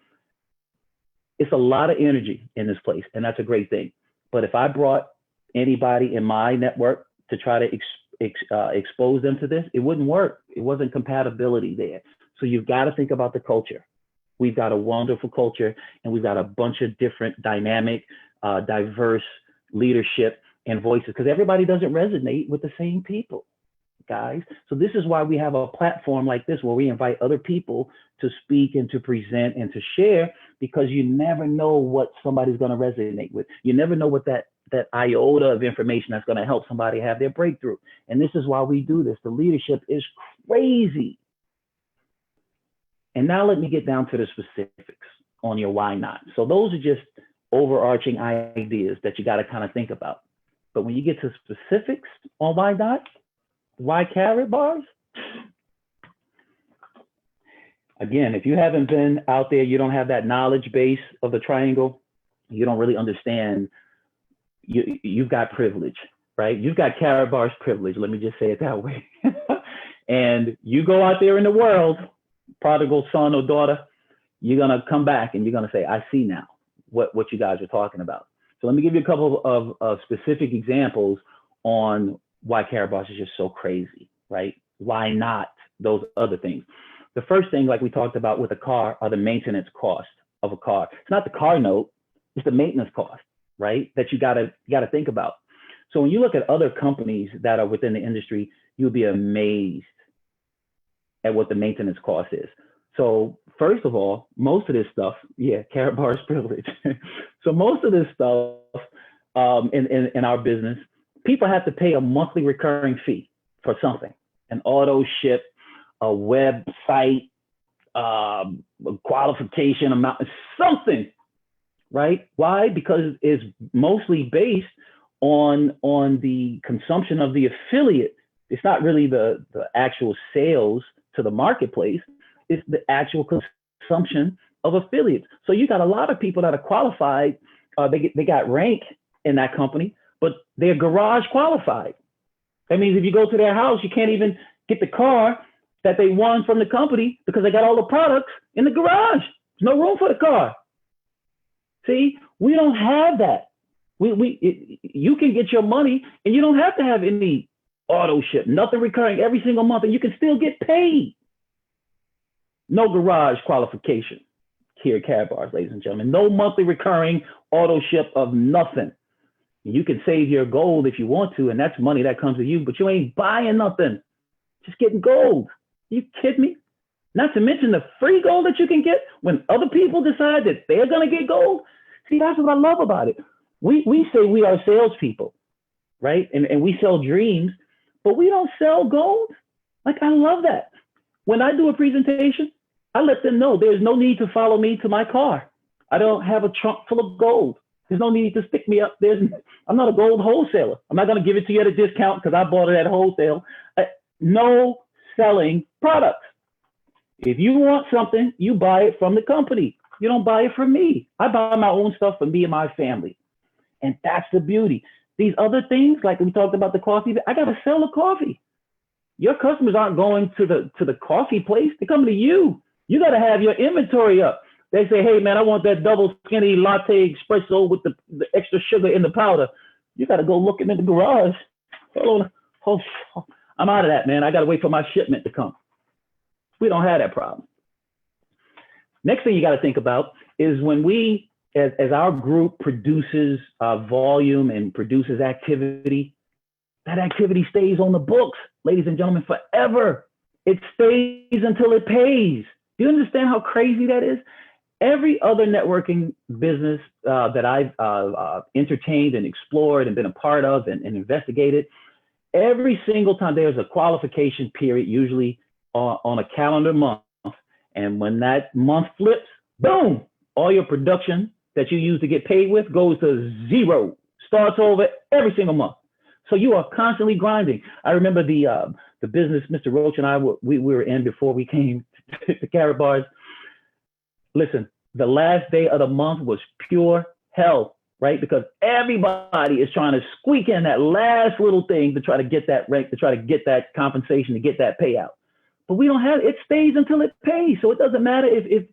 [SPEAKER 4] it's a lot of energy in this place, and that's a great thing. But if I brought anybody in my network to try to expose them to this, it wouldn't work. It wasn't compatibility there. So you've got to think about the culture. We've got a wonderful culture, and we've got a bunch of different dynamic, diverse leadership and voices, because everybody doesn't resonate with the same people, guys. So this is why we have a platform like this where we invite other people to speak and to present and to share, because you never know what somebody's going to resonate with. You never know what that iota of information that's going to help somebody have their breakthrough. And this is why we do this. The leadership is crazy. And now let me get down to the specifics on your why not. So those are just overarching ideas that you got to kind of think about. But when you get to specifics on why not, why Karatbars? Again, if you haven't been out there, you don't have that knowledge base of the triangle, you don't really understand. You've got privilege, right? You've got Karatbars privilege. Let me just say it that way. And you go out there in the world, prodigal son or daughter, you're going to come back and you're going to say, I see now what you guys are talking about. So let me give you a couple of specific examples on why Karatbars is just so crazy, right? Why not those other things? The first thing, like we talked about with a car, are the maintenance costs of a car. It's not the car note, it's the maintenance cost, right? That you gotta think about. So when you look at other companies that are within the industry, you'll be amazed at what the maintenance cost is. So first of all, most of this stuff, yeah, Karatbars privilege. So most of this stuff in our business, people have to pay a monthly recurring fee for something, an auto ship, a website, qualification amount, something, right? Why? Because it's mostly based on the consumption of the affiliate. It's not really the actual sales to the marketplace. It's the actual consumption of affiliates. So you got a lot of people that are qualified. They got rank in that company, but they're garage qualified. That means if you go to their house, you can't even get the car that they won from the company because they got all the products in the garage. There's no room for the car. See, we don't have that. You can get your money and you don't have to have any auto ship, nothing recurring every single month, and you can still get paid. No garage qualification here at Karatbars, ladies and gentlemen. No monthly recurring auto ship of nothing. You can save your gold if you want to, and that's money that comes to you, but you ain't buying nothing. Just getting gold. You kidding me? Not to mention the free gold that you can get when other people decide that they're going to get gold. See, that's what I love about it. We say we are salespeople, right? And we sell dreams, but we don't sell gold. Like, I love that. When I do a presentation, I let them know there's no need to follow me to my car. I don't have a trunk full of gold. There's no need to stick me up. I'm not a gold wholesaler. I'm not going to give it to you at a discount because I bought it at wholesale. No selling products. If you want something, you buy it from the company. You don't buy it from me. I buy my own stuff for me and my family. And that's the beauty. These other things, like we talked about the coffee, I got to sell the coffee. Your customers aren't going to the coffee place. They're coming to you. You got to have your inventory up. They say, hey, man, I want that double skinny latte espresso with the extra sugar in the powder. You got to go looking in the garage. Hold on. I'm out of that, man. I got to wait for my shipment to come. We don't have that problem. Next thing you got to think about is when we, as our group produces volume and produces activity, that activity stays on the books, ladies and gentlemen, forever. It stays until it pays. Do you understand how crazy that is? Every other networking business that I've entertained and explored and been a part of and investigated, every single time there's a qualification period, usually on a calendar month. And when that month flips, boom, all your production that you use to get paid with goes to zero, starts over every single month. So you are constantly grinding. I remember the business Mr. Roach and I we were in before we came to Karatbars. Listen, the last day of the month was pure hell, right? Because everybody is trying to squeak in that last little thing to try to get that rank, to try to get that compensation, to get that payout. But we don't have it. It stays until it pays. So it doesn't matter if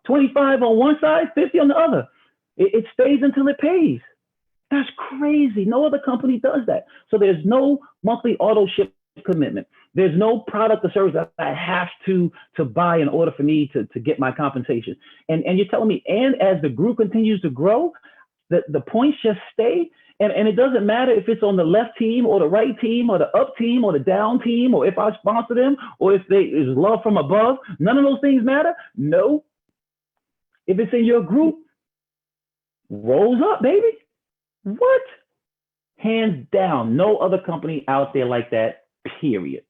[SPEAKER 4] 25 on one side, 50 on the other. It stays until it pays. That's crazy. No other company does that. So there's no monthly auto ship commitment. There's no product or service that I have to buy in order for me to get my compensation. And you're telling me, and as the group continues to grow, the points just stay. And it doesn't matter if it's on the left team or the right team or the up team or the down team, or if I sponsor them or if there's love from above. None of those things matter. No. If it's in your group, rolls up, baby. What? Hands down, no other company out there like that, period.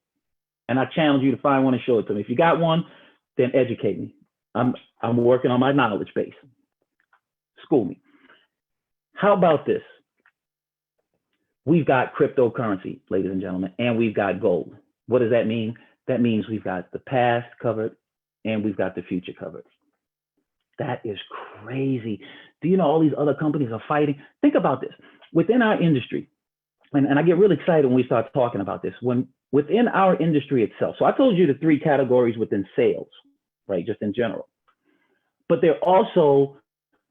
[SPEAKER 4] And I challenge you to find one and show it to me. If you got one, then educate me. I'm working on my knowledge base. School me. How about this? We've got cryptocurrency, ladies and gentlemen, and we've got gold. What does that mean? That means we've got the past covered and we've got the future covered. That is crazy. Do you know all these other companies are fighting? Think about this. Within our industry, and I get really excited when we start talking about this, within our industry itself. So I told you the 3 categories within sales, right? Just in general. But there are also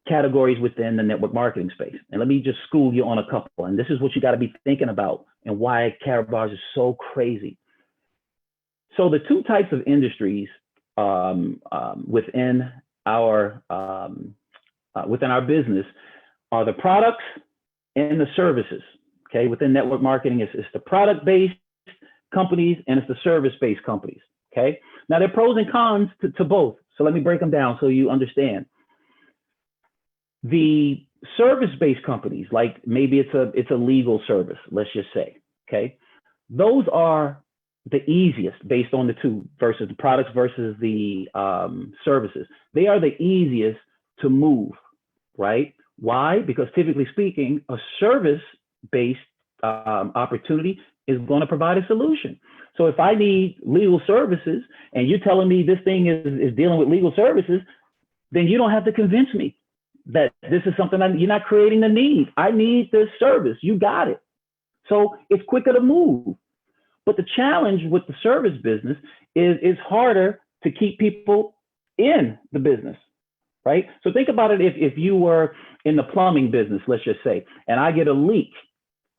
[SPEAKER 4] categories within the network marketing space. And let me just school you on a couple. And this is what you got to be thinking about and why Karatbars is so crazy. So the 2 types of industries within our business are the products and the services. Okay, within network marketing, it's the product-based companies and it's the service-based companies. Okay, now there are pros and cons to both. So let me break them down so you understand. The service-based companies, like maybe it's a legal service, let's just say. Okay, those are the easiest based on the two versus the products versus the services. They are the easiest to move, right? Why? Because typically speaking, a service-based opportunity is going to provide a solution. So if I need legal services and you're telling me this thing is dealing with legal services, then you don't have to convince me that this is something you're not creating the need. I need this service. You got it. So it's quicker to move. But the challenge with the service business is it's harder to keep people in the business, right? So think about it if you were in the plumbing business, let's just say, and I get a leak.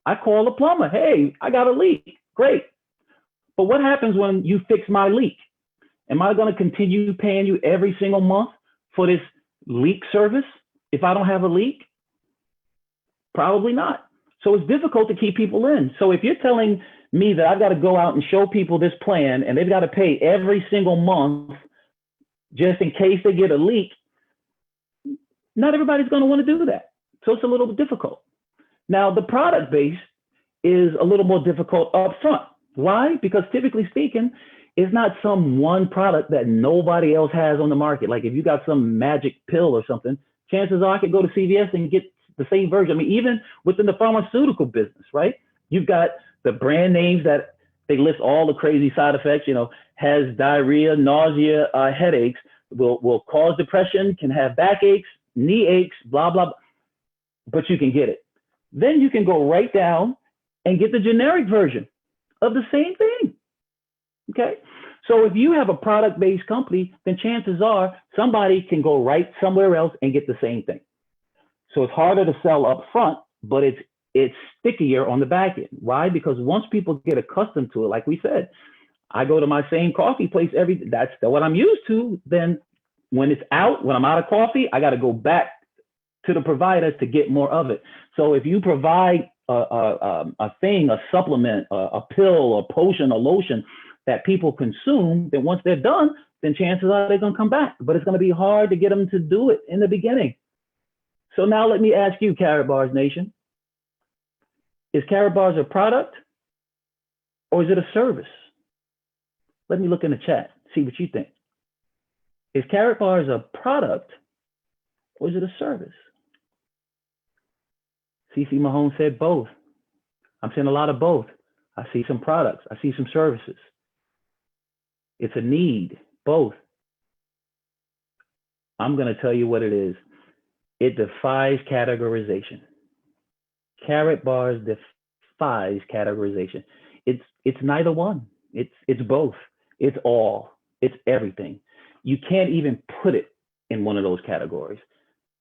[SPEAKER 4] I call the plumber. Hey, I got a leak. Great. But what happens when you fix my leak? Am I going to continue paying you every single month for this leak service if I don't have a leak? Probably not. So it's difficult to keep people in. So if you're telling me that I've got to go out and show people this plan and they've got to pay every single month just in case they get a leak, not everybody's going to want to do that. So it's a little bit difficult. Now, the product base is a little more difficult up front. Why? Because typically speaking, it's not some one product that nobody else has on the market. Like if you got some magic pill or something, chances are I could go to CVS and get the same version. I mean, even within the pharmaceutical business, right? You've got the brand names that they list all the crazy side effects, you know, has diarrhea, nausea, headaches, will cause depression, can have backaches, knee aches, blah, blah, blah, but you can get it. Then you can go right down and get the generic version of the same thing, okay? So if you have a product-based company, then chances are somebody can go right somewhere else and get the same thing. So it's harder to sell up front, but it's stickier on the back end. Why? Because once people get accustomed to it, like we said, I go to my same coffee place that's what I'm used to. Then when I'm out of coffee, I got to go back to the provider to get more of it. So if you provide a thing, a supplement, a pill, a potion, a lotion that people consume, then once they're done, then chances are they're going to come back. But it's going to be hard to get them to do it in the beginning. So now let me ask you, Karatbars Nation, is Karatbars a product or is it a service? Let me look in the chat, see what you think. Is Karatbars a product or is it a service? CC Mahone said both. I'm seeing a lot of both. I see some products, I see some services. It's a need, both. I'm going to tell you what it is. It defies categorization. Karatbars defies categorization. It's neither one. It's both. It's all. It's everything. You can't even put it in one of those categories.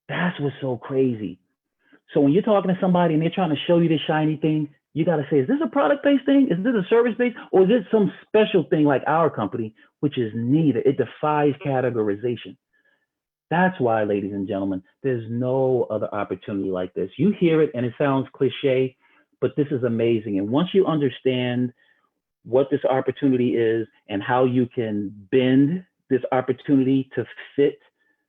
[SPEAKER 4] That's what's so crazy. So when you're talking to somebody and they're trying to show you this shiny thing, you got to say, is this a product-based thing? Is this a service-based? Or is it some special thing like our company, which is neither? It defies categorization. That's why, ladies and gentlemen, there's no other opportunity like this. You hear it and it sounds cliche, but this is amazing. And once you understand what this opportunity is and how you can bend this opportunity to fit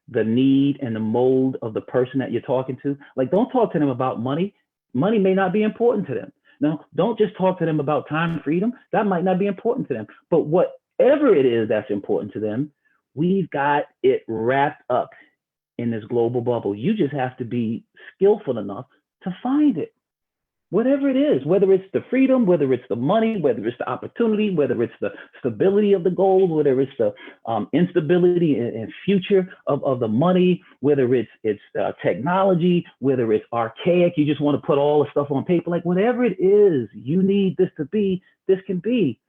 [SPEAKER 4] the need and the mold of the person that you're talking to, like don't talk to them about money. Money may not be important to them. No, don't just talk to them about time freedom. That might not be important to them. But whatever it is that's important to them, we've got it wrapped up in this global bubble. You just have to be skillful enough to find it. Whatever it is, whether it's the freedom, whether it's the money, whether it's the opportunity, whether it's the stability of the goal, whether it's the instability and future of the money, whether it's technology, whether it's archaic, you just want to put all the stuff on paper, like whatever it is you need this to be, this can be.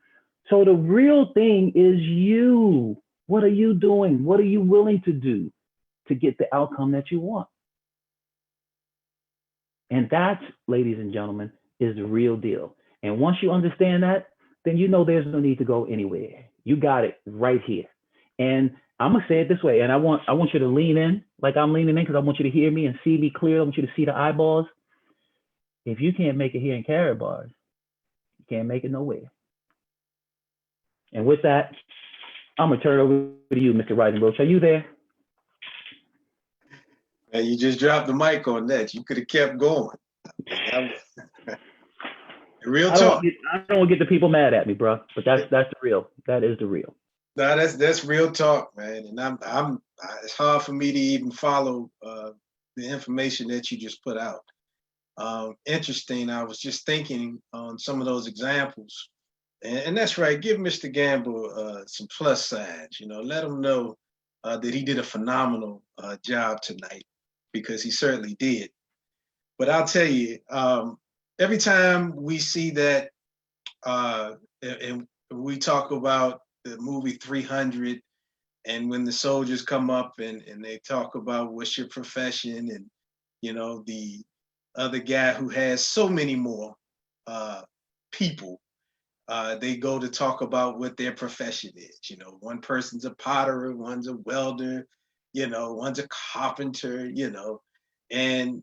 [SPEAKER 4] So the real thing is you. What are you doing? What are you willing to do to get the outcome that you want? And that, ladies and gentlemen, is the real deal. And once you understand that, then you know there's no need to go anywhere. You got it right here. And I'm gonna say it this way, and I want you to lean in like I'm leaning in because I want you to hear me and see me clear. I want you to see the eyeballs. If you can't make it here in Karatbars, you can't make it nowhere. And with that, I'm gonna turn it over to you, Mr. Rising Roach. Are you there?
[SPEAKER 1] And you just dropped the mic on that. You could have kept going. Real
[SPEAKER 4] I don't
[SPEAKER 1] talk.
[SPEAKER 4] want I don't want to get the people mad at me, bro. But that's the real. That is the real.
[SPEAKER 1] No, that's real talk, man. And it's hard for me to even follow the information that you just put out. Interesting. I was just thinking on some of those examples, and that's right. Give Mr. Gamble some plus signs. Let him know that he did a phenomenal job tonight, because he certainly did. But I'll tell you, every time we see that, and we talk about the movie 300, and when the soldiers come up and they talk about what's your profession, and the other guy who has so many more people, they go to talk about what their profession is. One person's a potter, one's a welder, one's a carpenter, and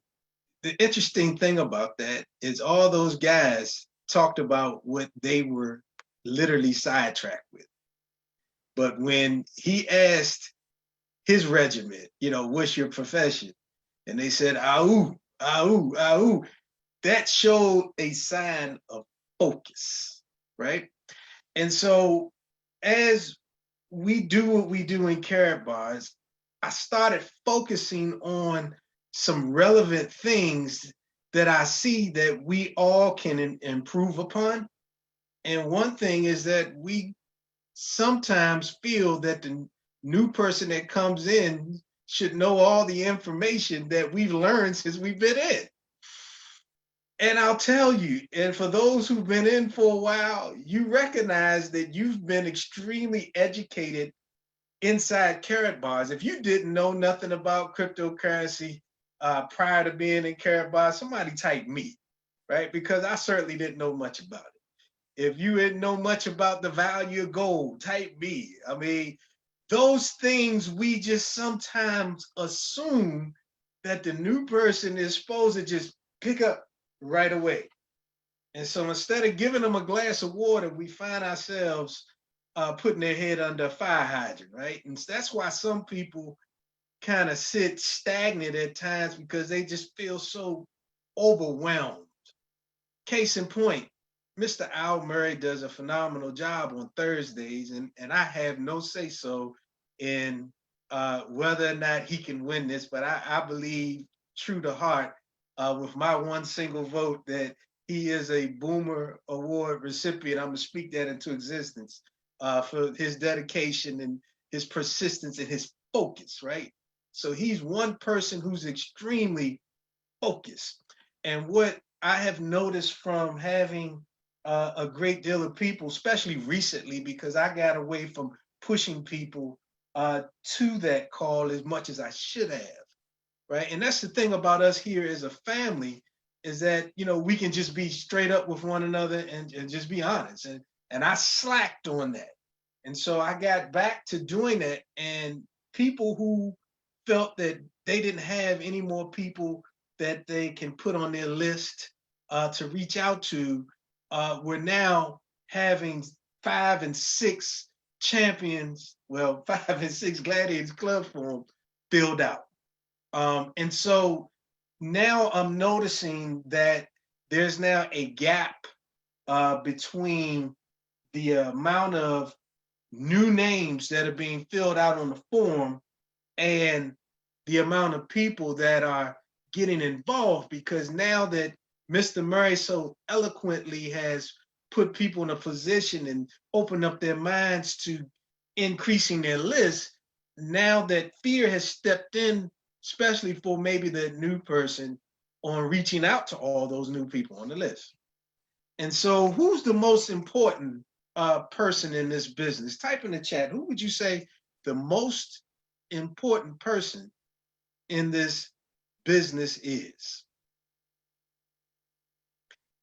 [SPEAKER 1] the interesting thing about that is all those guys talked about what they were literally sidetracked with. But when he asked his regiment, what's your profession? And they said, "Aou, aou, aou." That showed a sign of focus, right? And so as we do what we do in Karatbars, I started focusing on some relevant things that I see that we all can improve upon. And one thing is that we sometimes feel that the new person that comes in should know all the information that we've learned since we've been in. And I'll tell you, and for those who've been in for a while, you recognize that you've been extremely educated inside Karatbars. If you didn't know nothing about cryptocurrency prior to being in Karatbars, somebody type me, right? Because I certainly didn't know much about it. If you didn't know much about the value of gold, type me. I mean, those things we just sometimes assume that the new person is supposed to just pick up right away. And so instead of giving them a glass of water, we find ourselves putting their head under a fire hydrant, right? And that's why some people kind of sit stagnant at times, because they just feel so overwhelmed. Case in point, Mr. Al Murray does a phenomenal job on Thursdays, and I have no say so in whether or not he can win this, but I believe true to heart, with my one single vote, that he is a Boomer Award recipient. I'm gonna speak that into existence for his dedication and his persistence and his focus, right? So he's one person who's extremely focused. And what I have noticed from having a great deal of people, especially recently, because I got away from pushing people to that call as much as I should have, right? And that's the thing about us here as a family, is that we can just be straight up with one another and just be honest. And I slacked on that, and so I got back to doing that. And people who felt that they didn't have any more people that they can put on their list to reach out to, we're now having 5 and 6 champions, well, 5 and 6 gladiators club form filled out. And so now I'm noticing that there's now a gap between the amount of new names that are being filled out on the form and the amount of people that are getting involved, because now that Mr. Murray so eloquently has put people in a position and opened up their minds to increasing their list, now that fear has stepped in, especially for maybe the new person, on reaching out to all those new people on the list. And so who's the most important person in this business? Type in the chat, who would you say the most important person in this business is?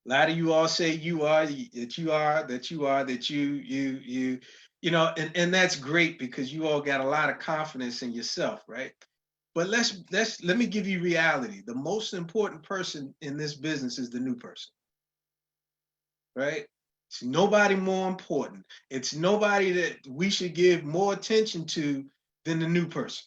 [SPEAKER 1] A lot of you all say you are, that you are, that you are, that and that's great, because you all got a lot of confidence in yourself, right? But let me give you reality. The most important person in this business is the new person, right? It's nobody more important. It's nobody that we should give more attention to than the new person.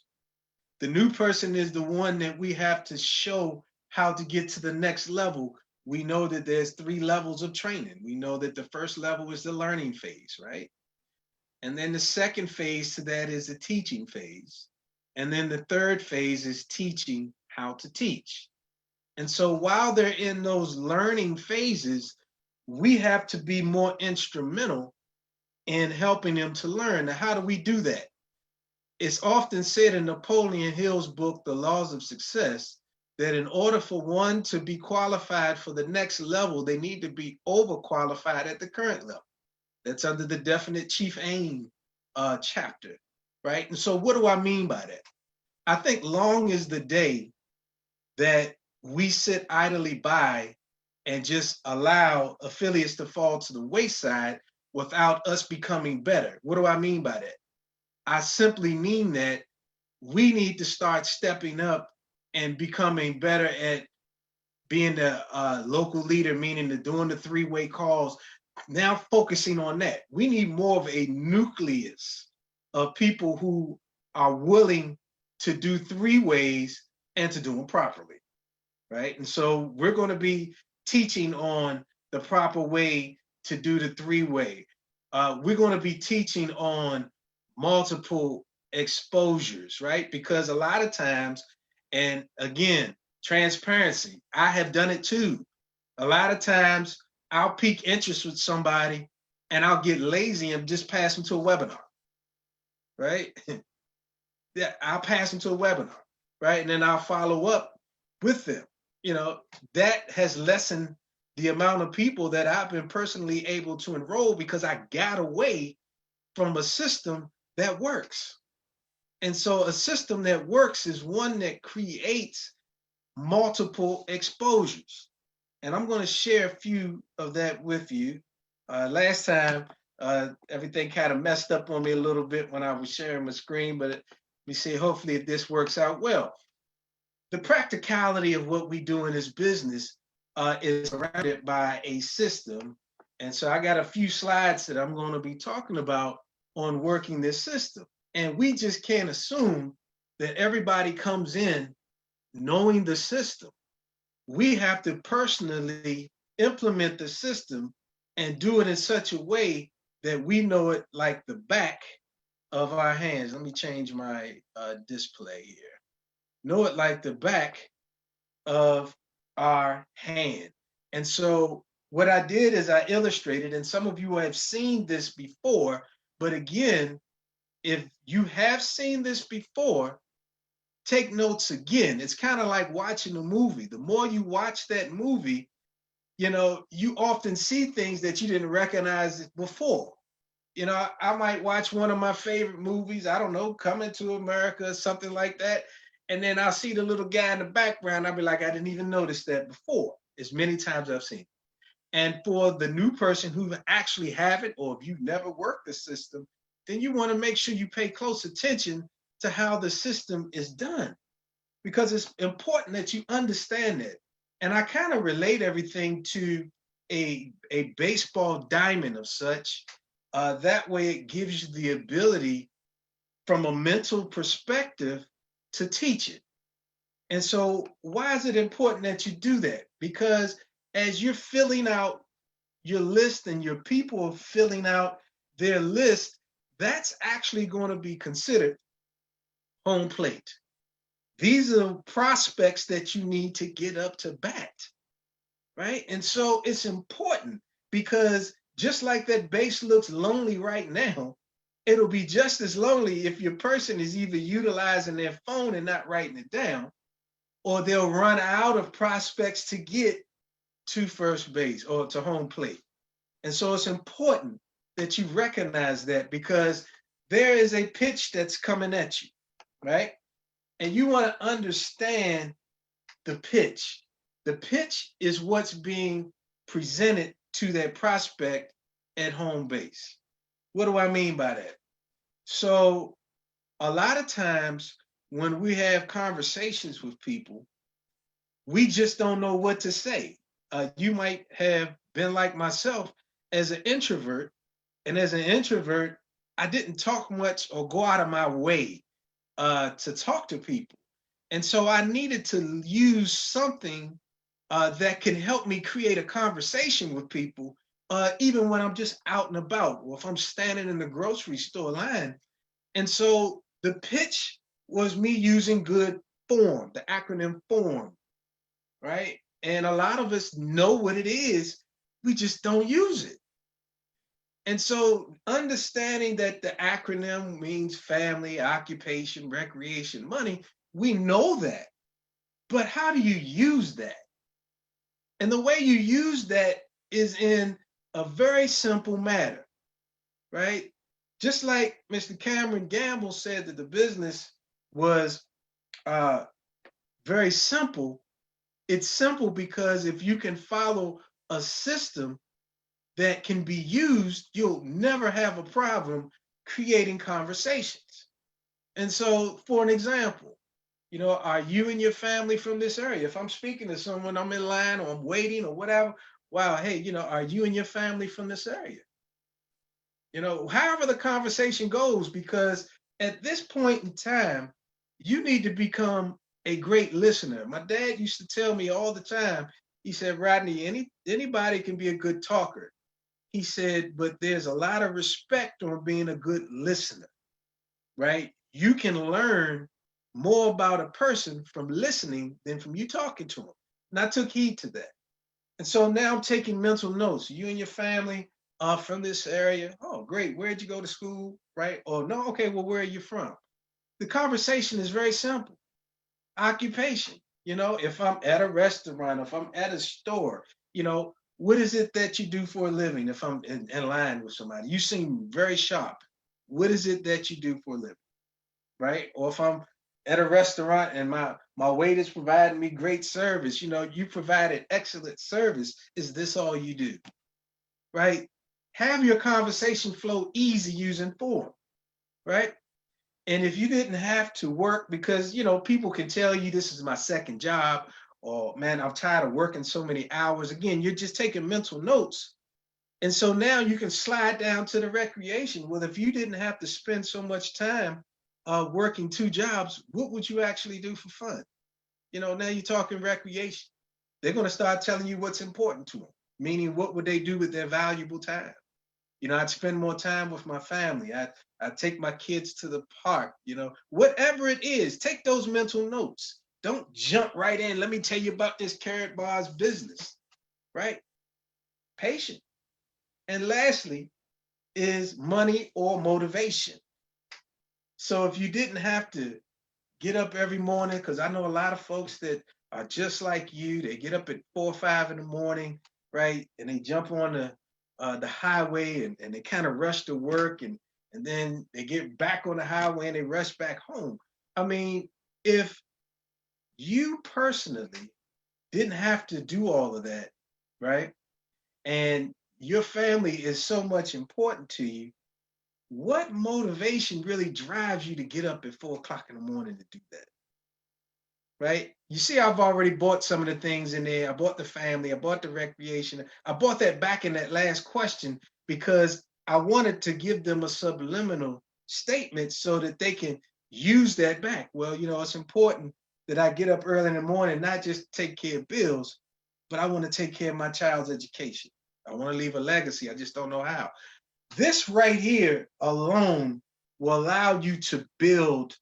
[SPEAKER 1] The new person is the one that we have to show how to get to the next level, we know that there's 3 levels of training. We know that the first level is the learning phase, right? And then the second phase to that is the teaching phase. And then the third phase is teaching how to teach. And so while they're in those learning phases, we have to be more instrumental in helping them to learn. Now, how do we do that? It's often said in Napoleon Hill's book, The Laws of Success, that in order for one to be qualified for the next level, they need to be overqualified at the current level. That's under the definite chief aim chapter, right? And so what do I mean by that? I think long is the day that we sit idly by and just allow affiliates to fall to the wayside without us becoming better. What do I mean by that? I simply mean that we need to start stepping up and becoming better at being the local leader, meaning the doing the 3-way calls, now focusing on that. We need more of a nucleus of people who are willing to do 3 ways and to do them properly, right? And so we're going to be teaching on the proper way to do the 3-way. We're going to be teaching on multiple exposures, right? Because a lot of times, and again, transparency, I have done it too. A lot of times I'll pique interest with somebody and I'll get lazy and just pass them to a webinar, right? Yeah, I'll pass them to a webinar, right? And then I'll follow up with them. You know, that has lessened the amount of people that I've been personally able to enroll because I got away from a system that works. And so a system that works is one that creates multiple exposures. And I'm going to share a few of that with you. Last time, everything kind of messed up on me a little bit when I was sharing my screen, but let me see, hopefully this works out well. The practicality of what we do in this business is surrounded by a system. And so I got a few slides that I'm going to be talking about on working this system. And we just can't assume that everybody comes in knowing the system. We have to personally implement the system and do it in such a way that we know it like the back of our hands. Let me change my display here. Know it like the back of our hand. And so what I did is I illustrated, and some of you have seen this before, but again, if you have seen this before, take notes again. It's kind of like watching a movie. The more you watch that movie, you know, you often see things that you didn't recognize before. You know, I might watch one of my favorite movies, I don't know, Coming to America, something like that. And then I'll see the little guy in the background. I'll be like, I didn't even notice that before. As many times I've seen it. And for the new person who actually have it, or if you've never worked the system, then you want to make sure you pay close attention to how the system is done, because it's important that you understand it. And I kind of relate everything to a baseball diamond of such. That way it gives you the ability from a mental perspective to teach it. And so why is it important that you do that? Because as you're filling out your list and your people are filling out their list, that's actually going to be considered home plate. These are prospects that you need to get up to bat, right? And so it's important because just like that base looks lonely right now, it'll be just as lonely if your person is either utilizing their phone and not writing it down, or they'll run out of prospects to get to first base or to home plate. And so it's important that you recognize that, because there is a pitch that's coming at you, right? And you want to understand the pitch. The pitch is what's being presented to that prospect at home base. What do I mean by that? So a lot of times when we have conversations with people, we just don't know what to say. You might have been like myself as an introvert, and as an introvert, I didn't talk much or go out of my way to talk to people. And so I needed to use something that can help me create a conversation with people, even when I'm just out and about, or if I'm standing in the grocery store line. And so the pitch was me using good form, the acronym form, right? And a lot of us know what it is, we just don't use it. And so understanding that the acronym means family, occupation, recreation, money, we know that. But how do you use that? And the way you use that is in a very simple matter, right? Just like Mr. Cameron Gamble said that the business was uh, very simple. It's simple because if you can follow a system that can be used, you'll never have a problem creating conversations. And so, for an example, are you and your family from this area? If I'm speaking to someone, I'm in line or I'm waiting or whatever, wow, hey, are you and your family from this area? However the conversation goes, because at this point in time, you need to become a great listener. My dad used to tell me all the time, he said, Rodney, anybody can be a good talker. He said, but there's a lot of respect on being a good listener, right? You can learn more about a person from listening than from you talking to them. And I took heed to that. And so now I'm taking mental notes. You and your family are from this area. Oh, great. Where'd you go to school? Right? Or no, okay, well, where are you from? The conversation is very simple. Occupation. If I'm at a restaurant, if I'm at a store, what is it that you do for a living? If I'm in line with somebody, you seem very sharp. What is it that you do for a living? Right? Or if I'm at a restaurant and my waiter's providing me great service, you provided excellent service. Is this all you do? Right? Have your conversation flow easy using form, right? And if you didn't have to work, because people can tell you this is my second job, or man, I'm tired of working so many hours. Again, you're just taking mental notes. And so now you can slide down to the recreation. Well, if you didn't have to spend so much time working two jobs, what would you actually do for fun? Now you're talking recreation. They're going to start telling you what's important to them, meaning what would they do with their valuable time? I'd spend more time with my family. I'd take my kids to the park, whatever it is, take those mental notes. Don't jump right in. Let me tell you about this Karatbars business, right? Patient. And lastly is money or motivation. So if you didn't have to get up every morning, because I know a lot of folks that are just like you, they get up at 4 or 5 in the morning, right? And they jump on the highway and they kind of rush to work and then they get back on the highway and they rush back home. I mean, if you personally didn't have to do all of that, right? And your family is so much important to you, what motivation really drives you to get up at 4 o'clock in the morning to do that? Right? You see, I've already bought some of the things in there. I bought the family, I bought the recreation. I bought that back in that last question because I wanted to give them a subliminal statement so that they can use that back. Well, it's important that I get up early in the morning, not just take care of bills, but I want to take care of my child's education. I want to leave a legacy. I just don't know how. This right here alone will allow you to build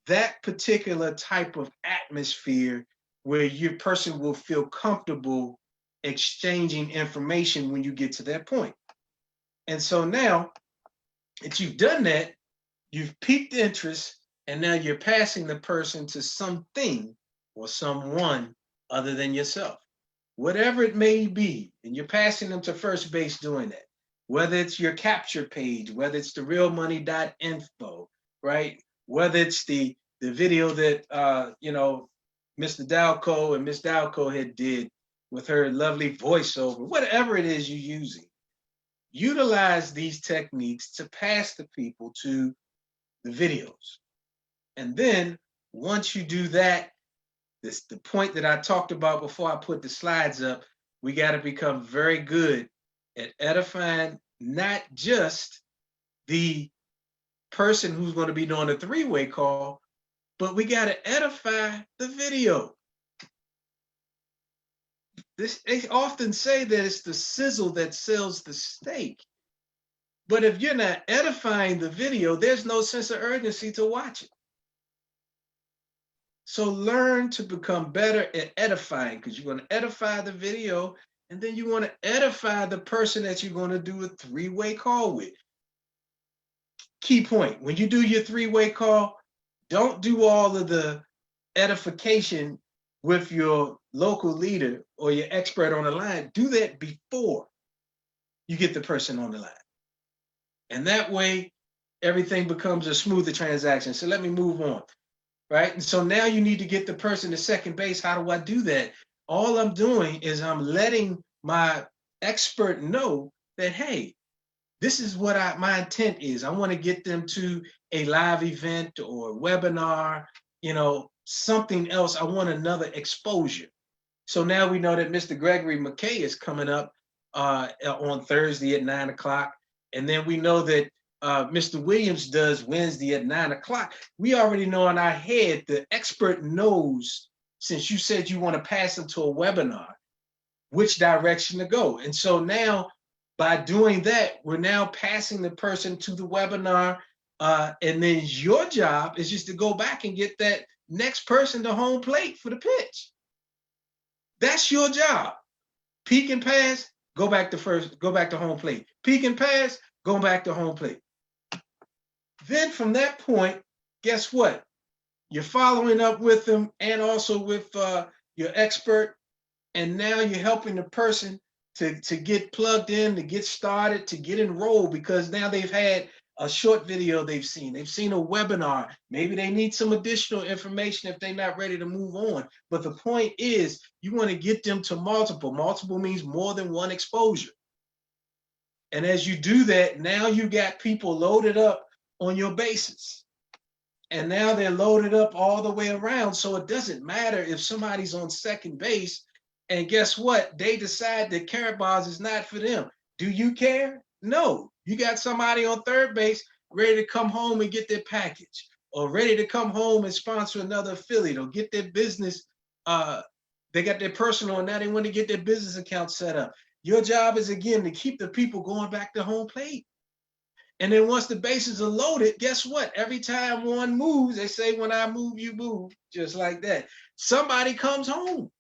[SPEAKER 1] that particular type of atmosphere where your person will feel comfortable exchanging information when you get to that point. And so now that you've done that, you've piqued interest, and now you're passing the person to something or someone other than yourself, whatever it may be, and you're passing them to first base doing that. Whether it's your capture page, whether it's the realmoney.info, right? Whether it's the video that Mr. Dalco and Miss Dalco had did with her lovely voiceover, whatever it is you're using, utilize these techniques to pass the people to the videos. And then once you do that, this the point that I talked about before I put the slides up, we got to become very good at edifying not just the person who's going to be doing the three-way call, but we got to edify the video. They often say that it's the sizzle that sells the steak. But if you're not edifying the video, there's no sense of urgency to watch it. So learn to become better at edifying, because you're going to edify the video, and then you want to edify the person that you're going to do a three-way call with. Key point, when you do your three-way call, don't do all of the edification with your local leader or your expert on the line. Do that before you get the person on the line. And that way, everything becomes a smoother transaction. So let me move on, right? And so now you need to get the person to second base. How do I do that? All I'm doing is I'm letting my expert know that, hey, this is what my intent is. I want to get them to a live event or webinar, something else. I want another exposure. So now we know that Mr. Gregory McKay is coming up on Thursday at 9 o'clock. And then we know that Mr. Williams does Wednesday at 9 o'clock. We already know in our head, the expert knows, since you said you want to pass them to a webinar, which direction to go. And so now, by doing that, we're now passing the person to the webinar. And then your job is just to go back and get that next person to home plate for the pitch. That's your job. Peek and pass, go back to home plate. Peek and pass, go back to home plate. Then from that point, guess what? You're following up with them and also with your expert. And now you're helping the person to get plugged in, to get started, to get enrolled, because now they've had a short video they've seen a webinar. Maybe they need some additional information if they're not ready to move on. But the point is, you want to get them to multiple. Multiple means more than one exposure. And as you do that, now you got people loaded up on your bases. And now they're loaded up all the way around. So it doesn't matter if somebody's on second base and guess what? They decide that Karatbars is not for them. Do you care? No. You got somebody on third base ready to come home and get their package, or ready to come home and sponsor another affiliate, or get their business. They got their personal, and now they want to get their business account set up. Your job is, again, to keep the people going back to home plate. And then once the bases are loaded, guess what? Every time one moves, they say, when I move, you move, just like that. Somebody comes home.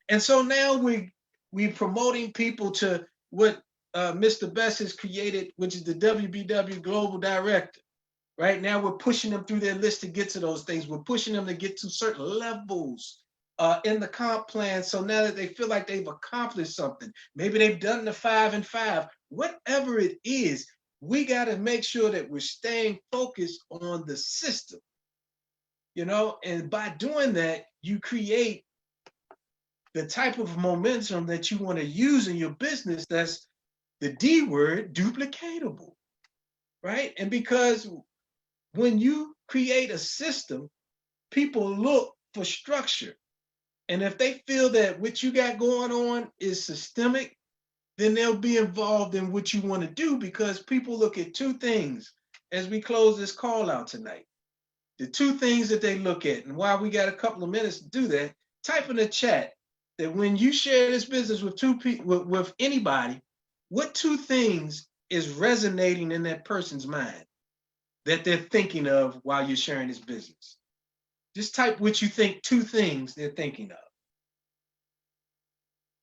[SPEAKER 1] And so now we're promoting people to what Mr. Best has created, which is the WBW Global Director. Right now, we're pushing them through their list to get to those things. We're pushing them to get to certain levels in the comp plan. So now that they feel like they've accomplished something, maybe they've done the 5 and 5, whatever it is, we got to make sure that we're staying focused on the system, and by doing that, you create the type of momentum that you want to use in your business. That's the D word, duplicatable, right? And because when you create a system, people look for structure. And if they feel that what you got going on is systemic, then they'll be involved in what you want to do, because people look at two things as we close this call out tonight. The two things that they look at, and while we got a couple of minutes to do that, type in the chat that when you share this business with two people, with anybody, what two things is resonating in that person's mind that they're thinking of while you're sharing this business? Just type what you think, two things they're thinking of.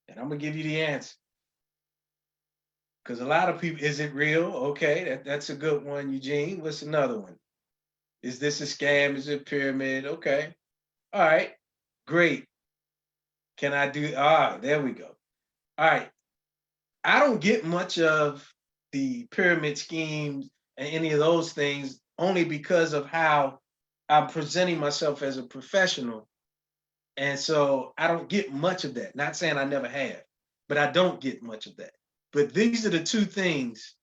[SPEAKER 1] And I'm gonna give you the answer. Because a lot of people, is it real? Okay, that's a good one, Eugene. What's another one? Is this a scam? Is it a pyramid? Okay. All right, great. Can I do, there we go. All right. I don't get much of the pyramid schemes and any of those things, only because of how I'm presenting myself as a professional. And so I don't get much of that. Not saying I never have, but I don't get much of that. But these are the two things.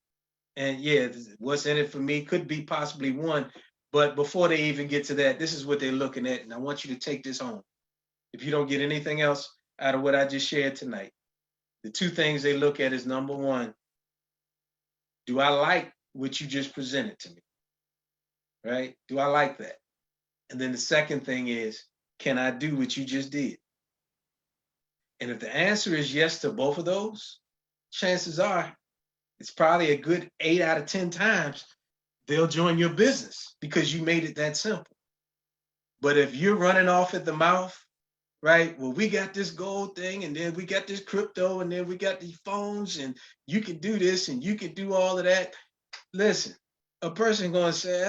[SPEAKER 1] And yeah, what's in it for me could be possibly one. But before they even get to that, this is what they're looking at. And I want you to take this home. If you don't get anything else out of what I just shared tonight, the two things they look at is, number one, do I like what you just presented to me? Right? Do I like that? And then the second thing is, can I do what you just did? And if the answer is yes to both of those, chances are it's probably a good 8 out of 10 times they'll join your business because you made it that simple. But if you're running off at the mouth, right? Well, we got this gold thing, and then we got this crypto, and then we got these phones, and you can do this, and you can do all of that. Listen, a person going to say,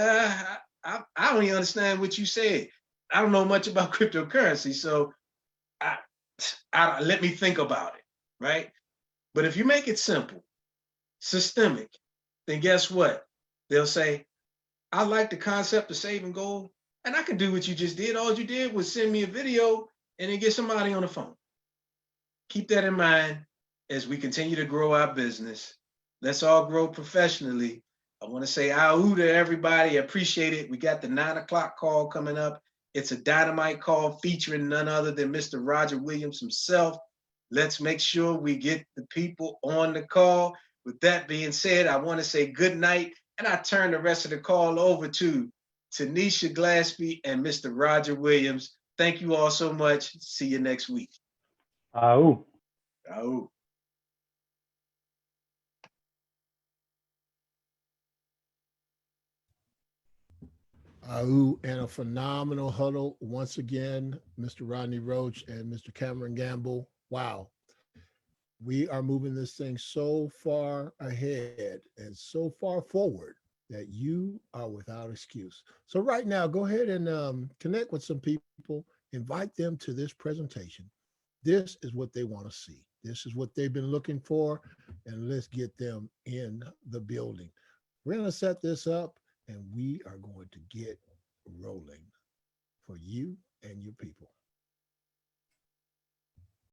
[SPEAKER 1] I don't even understand what you said. I don't know much about cryptocurrency, so let me think about it, right? But if you make it simple, systemic, then guess what? They'll say, I like the concept of saving gold, and I can do what you just did. All you did was send me a video and then get somebody on the phone. Keep that in mind as we continue to grow our business. Let's all grow professionally. I want to say ahoo to everybody. Appreciate it. We got the 9 o'clock call coming up. It's a dynamite call featuring none other than Mr. Roger Williams himself. Let's make sure we get the people on the call. With that being said, I want to say good night, and I turn the rest of the call over to Tanisha Glaspie and Mr. Roger Williams. Thank you all so much. See you next week.
[SPEAKER 4] Oh.
[SPEAKER 1] Oh.
[SPEAKER 5] And a phenomenal huddle once again, Mr. Rodney Roach and Mr. Cameron Gamble. Wow. We are moving this thing so far ahead and so far forward that you are without excuse. So right now, go ahead and connect with some people, invite them to this presentation. This is what they want to see. This is what they've been looking for, and let's get them in the building. We're going to set this up, and we are going to get rolling for you and your people.